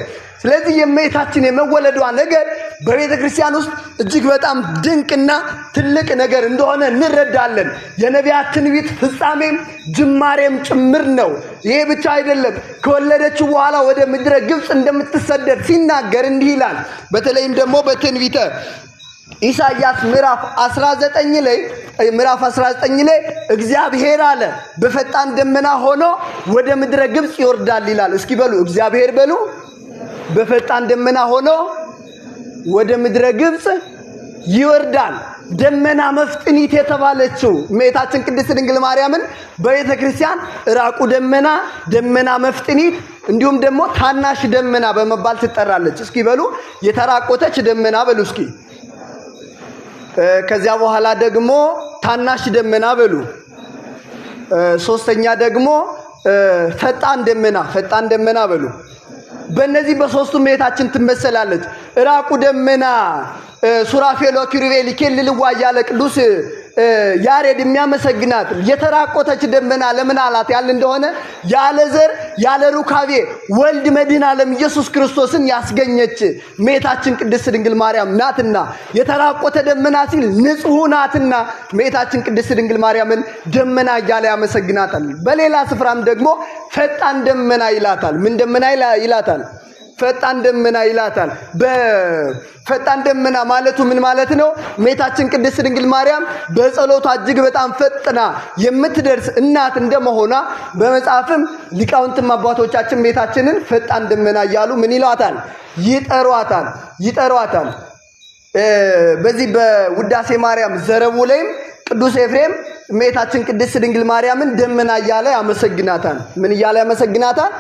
የእመቤታችን የመወለዷ ነገር በቤተ ክርስቲያን ውስጥ እጅግ በጣም ድንቅና ትልቅ ነገር እንደሆነ እንረዳለን። የነቢያት ትንቢት ፍጻሜም ጅማሬም ጭምር ነው። ይሄ ብቻ አይደለም። ከወለደችው በኋላ ወደ ምድረ ግብጽ እንደምትሰደድ ሲናገር እንዲህ ይላል። በተለይም ደግሞ በትንቢተ ኢሳይያስ ምዕራፍ 19 ላይ እግዚአብሔር አለ በፈጣን ደመና ሆኖ ወደ ምድረ ግብጽ ይወርዳል ይላል። እስኪ በሉ እግዚአብሔር በሉ። በፈጣን ደመና ሆኖ ወደ ምድረ ግብጽ ይወርዳል። ደመና መፍጥኒት የተባለችው እመቤታችን ቅድስት ድንግል ማርያምን በቤተ ክርስቲያን ራቁ ደመና፣ ደመና መፍጥኒት እንዲሁም ደግሞ ታናሽ ደመና በመባል ትጠራለች። እስኪ በሉ የተራቆተች ደመና በሉ እስኪ። ከዚያ በኋላ ደግሞ ታናሽ ደመና በሉ። ሶስተኛ ደግሞ ፈጣን ደመና በሉ። በእነዚህ በሶስቱ እመቤታችን ትመሰላለች። ራቁ ደመና ሱራፌል ወኪሩቤል ይኬልልዋ እያለ ቅዱስ ያሬድ የሚያመሰግናት የተራቆተች ደመና ለምን አላት ያለ እንደሆነ ያለ ዘር ያለ ሩካቤ ወልድ መድኃኔ ዓለም ኢየሱስ ክርስቶስን ያስገኘች እመቤታችን ቅድስት ድንግል ማርያም ናትና የተራቆተ ደመና ሲል ንጹሕ ናትና እመቤታችን ቅድስት ድንግል ማርያምን ደመና እያለ ያመሰግናታል። በሌላ ስፍራም ደግሞ ፈጣን ደመና ይላታል። ምን ደመና ይላታል? ፈጣን ደመና ይላታል። በፈጣን ደመና ማለቱ ምን ማለት ነው? እመቤታችን ቅድስት ድንግል ማርያም በጸሎቷ እጅግ በጣም ፈጥና የምትደርስ እናት እንደመሆኗ በመጽሐፍም ሊቃውንትም አባቶቻችን እመቤታችንን ፈጣን ደመና እያሉ ምን ይሏታል? ይጠሯታል። በዚህ በውዳሴ ማርያም ዘረቡ ላይም ቅዱስ ኤፍሬም እመቤታችን ቅድስት ድንግል ማርያምን ደመና እያለ ያመሰግናታል። ምን እያለ ያመሰግናታል?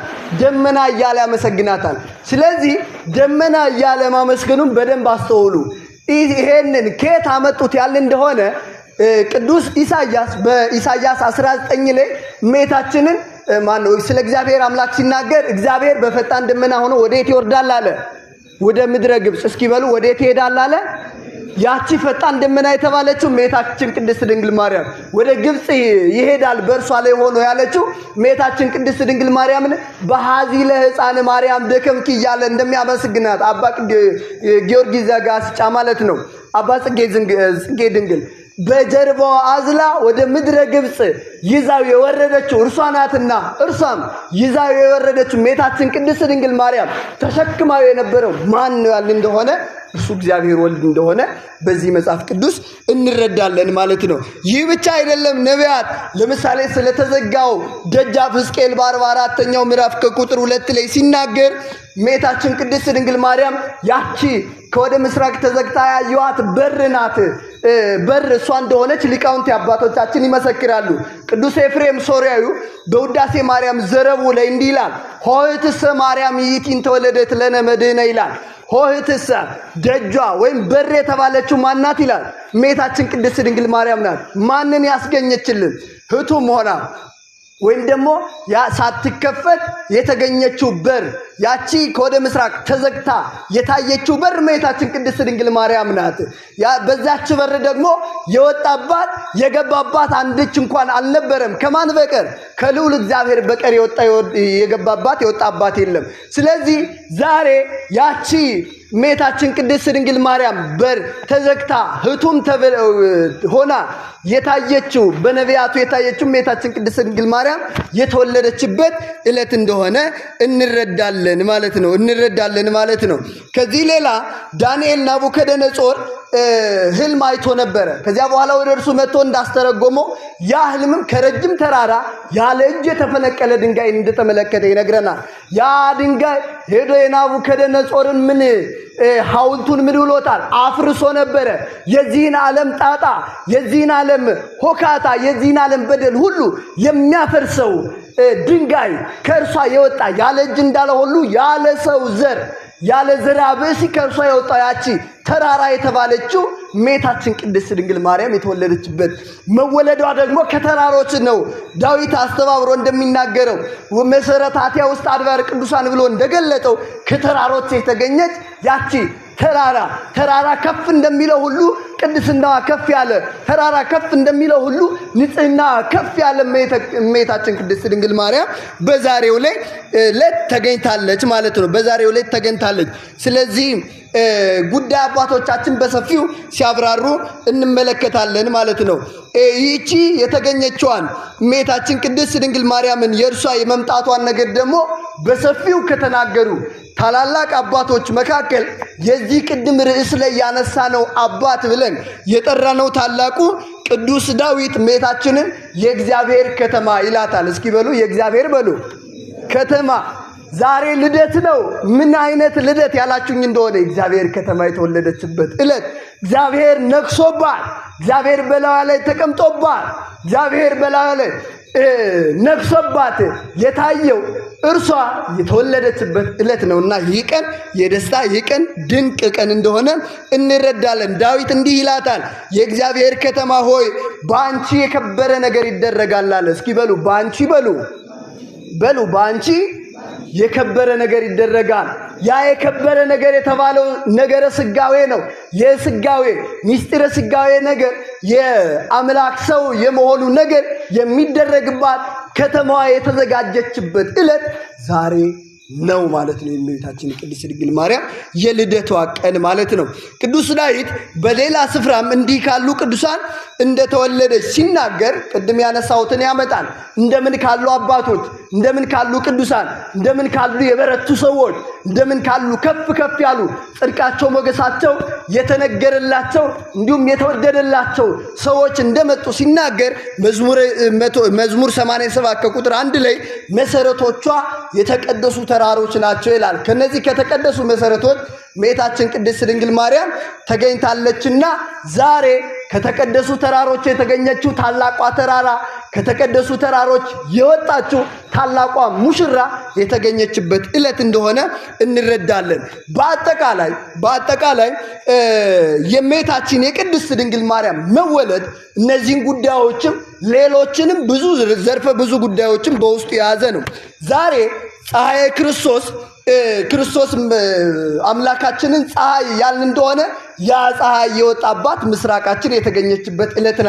ደመና እያለ ያመሰግናታል። ስለዚህ ደመና እያለ ማመስገኑን በደንብ አስተውሉ። ይሄንን ከየት አመጡት ያለ እንደሆነ ቅዱስ ኢሳይያስ በኢሳይያስ 19 ላይ እመቤታችንን ማነው ስለ እግዚአብሔር አምላክ ሲናገር እግዚአብሔር በፈጣን ደመና ሆኖ ወዴት ይወርዳል አለ? ወደ ምድረ ግብጽ። እስኪ በሉ ወዴት ይሄዳል አለ? ያቺ ፈጣን ደመና የተባለችው እመቤታችን ቅድስት ድንግል ማርያም ወደ ግብጽ ይሄዳል በእርሷ ላይ ሆኖ ያለችው እመቤታችን ቅድስት ድንግል ማርያምን በሐዚለ ሕፃን ማርያም ደከምኪ እያለ እንደሚያመሰግናት አባ ጊዮርጊስ ዘጋስጫ ማለት ነው። አባ ጽጌ ድንግል በጀርባዋ አዝላ ወደ ምድረ ግብጽ ይዛው የወረደችው እርሷ ናትና እርሷም ይዛው የወረደችው እመቤታችን ቅድስት ድንግል ማርያም ተሸክማው የነበረው ማን ነው ያለ እንደሆነ እርሱ እግዚአብሔር ወልድ እንደሆነ በዚህ መጽሐፍ ቅዱስ እንረዳለን ማለት ነው። ይህ ብቻ አይደለም። ነቢያት ለምሳሌ ስለተዘጋው ደጃፍ ሕዝቅኤል በ44ኛው ምዕራፍ ከቁጥር 2 ላይ ሲናገር እመቤታችን ቅድስት ድንግል ማርያም ያቺ ከወደ ምስራቅ ተዘግታ ያዩዋት በር ናት። በር እሷ እንደሆነች ሊቃውንት አባቶቻችን ይመሰክራሉ። ቅዱስ ኤፍሬም ሶርያዊ በውዳሴ ማርያም ዘረቡ ላይ እንዲህ ይላል፣ ሆህትሰ ማርያም ይእቲን ተወለደት ለነ መድኅነ ይላል። ሆህትሰ ደጇ ወይም በር የተባለችው ማናት ይላል? እመቤታችን ቅድስት ድንግል ማርያም ናት። ማንን ያስገኘችልን? ህቱም ሆና ወይም ደግሞ ያ ሳትከፈት የተገኘችው በር ያቺ ከወደ ምስራቅ ተዘግታ የታየችው በር እመቤታችን ቅድስት ድንግል ማርያም ናት። ያ በዛች በር ደግሞ የወጣባት የገባባት አንድች እንኳን አልነበረም። ከማን በቀር? ከልዑል እግዚአብሔር በቀር የገባባት የወጣባት የለም። ስለዚህ ዛሬ ያቺ እመቤታችን ቅድስት ድንግል ማርያም በር ተዘግታ ህቱም ሆና የታየችው በነቢያቱ የታየችው እመቤታችን ቅድስት ድንግል ማርያም የተወለደችበት ዕለት እንደሆነ እንረዳለን ማለት ነው። ከዚህ ሌላ ዳንኤል ናቡከደነጾር ህልም አይቶ ነበረ። ከዚያ በኋላ ወደ እርሱ መጥቶ እንዳስተረጎመው ያ ህልምም ከረጅም ተራራ ያለ እጅ የተፈነቀለ ድንጋይ እንደተመለከተ ይነግረናል። ያ ድንጋይ ሄዶ የናቡከደነጾርን ሐውልቱን ምን ብሎታል? አፍርሶ ነበረ። የዚህን ዓለም ጣጣ፣ የዚህን ዓለም ሆካታ፣ የዚህን ዓለም በደል ሁሉ የሚያፈርሰው ድንጋይ ከእርሷ የወጣ ያለ እጅ እንዳለ ሁሉ ያለ ሰው ዘር ያለ ዘራ ብእሲ ከእርሷ የወጣ ያቺ ተራራ የተባለችው እመቤታችን ቅድስት ድንግል ማርያም የተወለደችበት መወለዷ ደግሞ ከተራሮች ነው። ዳዊት አስተባብሮ እንደሚናገረው መሰረታቲያ ውስጥ አድባር ቅዱሳን ብሎ እንደገለጠው ከተራሮች የተገኘች ያቺ ተራራ ከፍ እንደሚለው ሁሉ ቅድስናዋ ከፍ ያለ ተራራ ከፍ እንደሚለው ሁሉ ንጽህና ከፍ ያለ እመቤታችን ቅድስት ድንግል ማርያም በዛሬው ላይ ተገኝታለች ማለት ነው። በዛሬው ላይ ተገኝታለች። ስለዚህ ጉዳይ አባቶቻችን በሰፊው ሲያብራሩ እንመለከታለን ማለት ነው። ይቺ የተገኘችዋን እመቤታችን ቅድስት ድንግል ማርያምን የእርሷ የመምጣቷን ነገር ደግሞ በሰፊው ከተናገሩ ታላላቅ አባቶች መካከል የዚህ ቅድም ርዕስ ላይ ያነሳነው አባት ብለን የጠራነው ታላቁ ቅዱስ ዳዊት እመቤታችንን የእግዚአብሔር ከተማ ይላታል። እስኪ በሉ የእግዚአብሔር በሉ ከተማ። ዛሬ ልደት ነው። ምን አይነት ልደት ያላችሁኝ እንደሆነ እግዚአብሔር ከተማ የተወለደችበት ዕለት፣ እግዚአብሔር ነግሶባት፣ እግዚአብሔር በላዋ ላይ ተቀምጦባት፣ እግዚአብሔር በላዋ ላይ ነግሶባት የታየው እርሷ የተወለደችበት ዕለት ነውና ይህ ቀን የደስታ ይህ ቀን ድንቅ ቀን እንደሆነ እንረዳለን። ዳዊት እንዲህ ይላታል፣ የእግዚአብሔር ከተማ ሆይ በአንቺ የከበረ ነገር ይደረጋል አለ። እስኪ በሉ በአንቺ በሉ በአንቺ የከበረ ነገር ይደረጋል። ያ የከበረ ነገር የተባለው ነገረ ስጋዌ ነው። የስጋዌ ሚስጥረ ስጋዌ ነገር የአምላክ ሰው የመሆኑ ነገር የሚደረግባት ከተማዋ የተዘጋጀችበት ዕለት ዛሬ ነው ማለት ነው። የእመቤታችን ቅድስት ድንግል ማርያም የልደቷ ቀን ማለት ነው። ቅዱስ ዳዊት በሌላ ስፍራም እንዲህ ካሉ ቅዱሳን እንደተወለደች ሲናገር ቅድም ያነሳሁትን ያመጣል። እንደምን ካሉ አባቶች፣ እንደምን ካሉ ቅዱሳን፣ እንደምን ካሉ የበረቱ ሰዎች፣ እንደምን ካሉ ከፍ ከፍ ያሉ ጽድቃቸው ሞገሳቸው የተነገረላቸው እንዲሁም የተወደደላቸው ሰዎች እንደመጡ ሲናገር መዝሙር 87 ከቁጥር 1 ላይ መሰረቶቿ የተቀደሱ ተራሮች ናቸው ይላል። ከነዚህ ከተቀደሱ መሰረቶች እመቤታችን ቅድስት ድንግል ማርያም ተገኝታለችና ዛሬ ከተቀደሱ ተራሮች የተገኘችው ታላቋ ተራራ ከተቀደሱ ተራሮች የወጣችው ታላቋ ሙሽራ የተገኘችበት ዕለት እንደሆነ እንረዳለን። በአጠቃላይ የእመቤታችን የቅድስት ድንግል ማርያም መወለድ እነዚህን ጉዳዮችም ሌሎችንም ብዙ ዘርፈ ብዙ ጉዳዮችም በውስጡ የያዘ ነው። ዛሬ ፀሐይ ክርስቶስ አምላካችንን ፀሐይ ያልን እንደሆነ ያ ፀሐይ የወጣባት ምስራቃችን የተገኘችበት ዕለት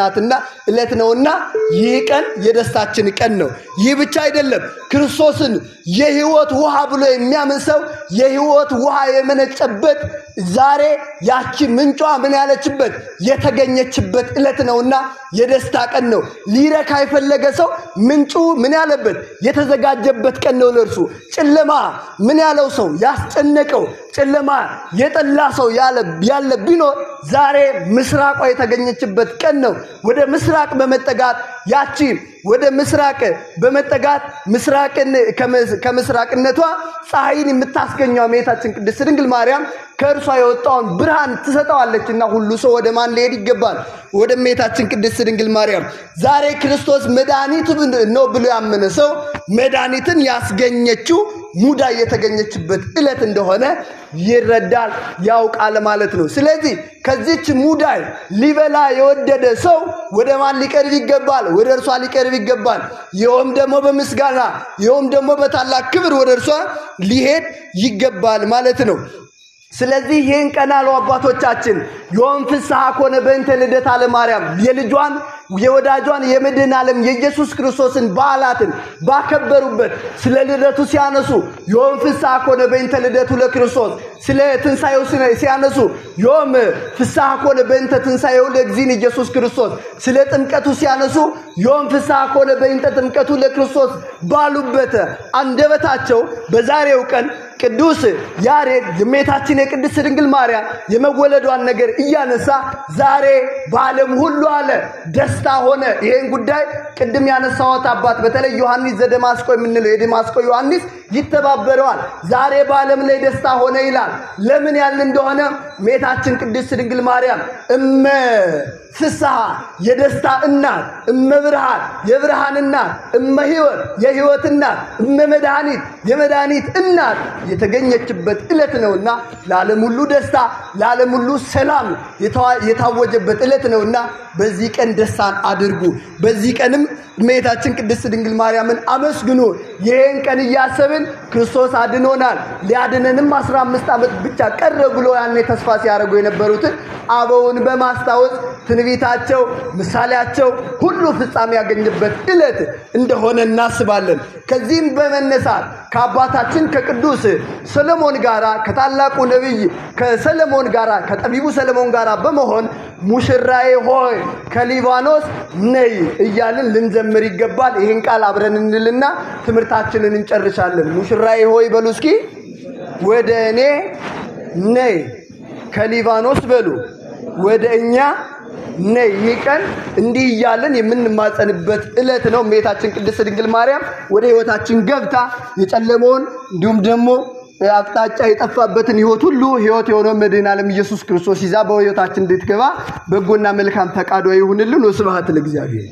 ነውና ይህ ቀን የደስታችን ቀን ነው። ይህ ብቻ አይደለም። ክርስቶስን የሕይወት ውሃ ብሎ የሚያምን ሰው የሕይወት ውሃ የመነጨበት ዛሬ ያቺ ምንጯ ምን ያለችበት የተገኘችበት ዕለት ነውና የደስታ ቀን ነው። ሊረካ የፈለገ ሰው ምንጩ ምን ያለበት የተዘጋጀበት ቀን ነው። ለእርሱ ጨለማ ምን ያለው ሰው ያስጨነቀው ጨለማ የጠላ ሰው ያለ ቢኖር ዛሬ ምስራቋ የተገኘችበት ቀን ነው። ወደ ምስራቅ በመጠጋት ያቺ ወደ ምስራቅ በመጠጋት ምስራቅን ከምስራቅነቷ ፀሐይን የምታስገኘው እመቤታችን ቅድስት ድንግል ማርያም ከእርሷ የወጣውን ብርሃን ትሰጠዋለችና ሁሉ ሰው ወደ ማን ሊሄድ ይገባል? ወደ እመቤታችን ቅድስት ድንግል ማርያም። ዛሬ ክርስቶስ መድኃኒት ነው ብሎ ያመነ ሰው መድኃኒትን ያስገኘችው ሙዳይ የተገኘችበት ዕለት እንደሆነ ይረዳል፣ ያውቃል ማለት ነው። ስለዚህ ከዚች ሙዳይ ሊበላ የወደደ ሰው ወደ ማን ሊቀርብ ይገባል? ወደ እርሷ ሊቀርብ ይገባል። ይኸውም ደግሞ በምስጋና ይኸውም ደግሞ በታላቅ ክብር ወደ እርሷ ሊሄድ ይገባል ማለት ነው። ስለዚህ ይህን ቀን አሉ አባቶቻችን ዮም ፍስሐ ኮነ በእንተ ልደታ ለማርያም የልጇን የወዳጇን የመድኃኔ ዓለም የኢየሱስ ክርስቶስን በዓላትን ባከበሩበት ስለ ልደቱ ሲያነሱ ዮም ፍስሐ ኮነ በእንተ ልደቱ ለክርስቶስ ስለ ትንሣኤው ሲያነሱ ዮም ፍስሐ ኮነ በእንተ ትንሣኤው ለእግዚእነ ኢየሱስ ክርስቶስ ስለ ጥምቀቱ ሲያነሱ ዮም ፍስሐ ኮነ በእንተ ጥምቀቱ ለክርስቶስ ባሉበት አንደበታቸው በዛሬው ቀን ቅዱስ ያሬድ የእመቤታችን የቅድስት ድንግል ማርያም የመወለዷን ነገር እያነሳ ዛሬ በዓለም ሁሉ አለ ደስታ ሆነ። ይሄን ጉዳይ ቅድም ያነሳሁት አባት በተለይ ዮሐንስ ዘደማስቆ የምንለው የደማስቆ ዮሐንስ ይተባበረዋል። ዛሬ በዓለም ላይ ደስታ ሆነ ይላል። ለምን ያልን እንደሆነ እመቤታችን ቅድስት ድንግል ማርያም እመ ፍስሐ የደስታ እናት፣ እመ ብርሃን የብርሃን እናት፣ እመ ሕይወት የሕይወት እናት፣ እመ መድኃኒት የመድኃኒት እናት የተገኘችበት ዕለት ነውና ለዓለም ሁሉ ደስታ ለዓለም ሁሉ ሰላም የታወጀበት ዕለት ነውና በዚህ ቀን ደስታን አድርጉ። በዚህ ቀንም እመቤታችን ቅድስት ድንግል ማርያምን አመስግኑ። ይሄን ቀን እያሰብን ክርስቶስ አድኖናል ሊያድነንም 15 ዓመት ብቻ ቀረ ብሎ ያኔ ተስፋ ሲያደርጉ የነበሩትን አበውን በማስታወስ ትንቢታቸው ምሳሌያቸው ሁሉ ፍጻሜ ያገኘበት ዕለት እንደሆነ እናስባለን። ከዚህም በመነሳት ከአባታችን ከቅዱስ ሰሎሞን ጋራ ከታላቁ ነብይ ከሰሎሞን ጋራ ከጠቢቡ ሰሎሞን ጋራ በመሆን ሙሽራዬ ሆይ ከሊባኖስ ነይ እያልን ልንዘምር ይገባል። ይህን ቃል አብረን እንልና ትምህርታችንን እንጨርሳለን። ሙሽራዬ ሆይ በሉ እስኪ ወደ እኔ ነይ፣ ከሊባኖስ በሉ ወደ እኛ ነይ። ይህ ቀን እንዲህ እያልን የምንማጸንበት ዕለት ነው። እመቤታችን ቅድስት ድንግል ማርያም ወደ ሕይወታችን ገብታ የጨለመውን እንዲሁም ደግሞ አቅጣጫ የጠፋበትን ሕይወት ሁሉ ሕይወት የሆነው መድኃኔ ዓለም ኢየሱስ ክርስቶስ ይዛ በሕይወታችን እንድትገባ በጎና መልካም ፈቃዷ ይሁንልን። ወስብሐት ለእግዚአብሔር።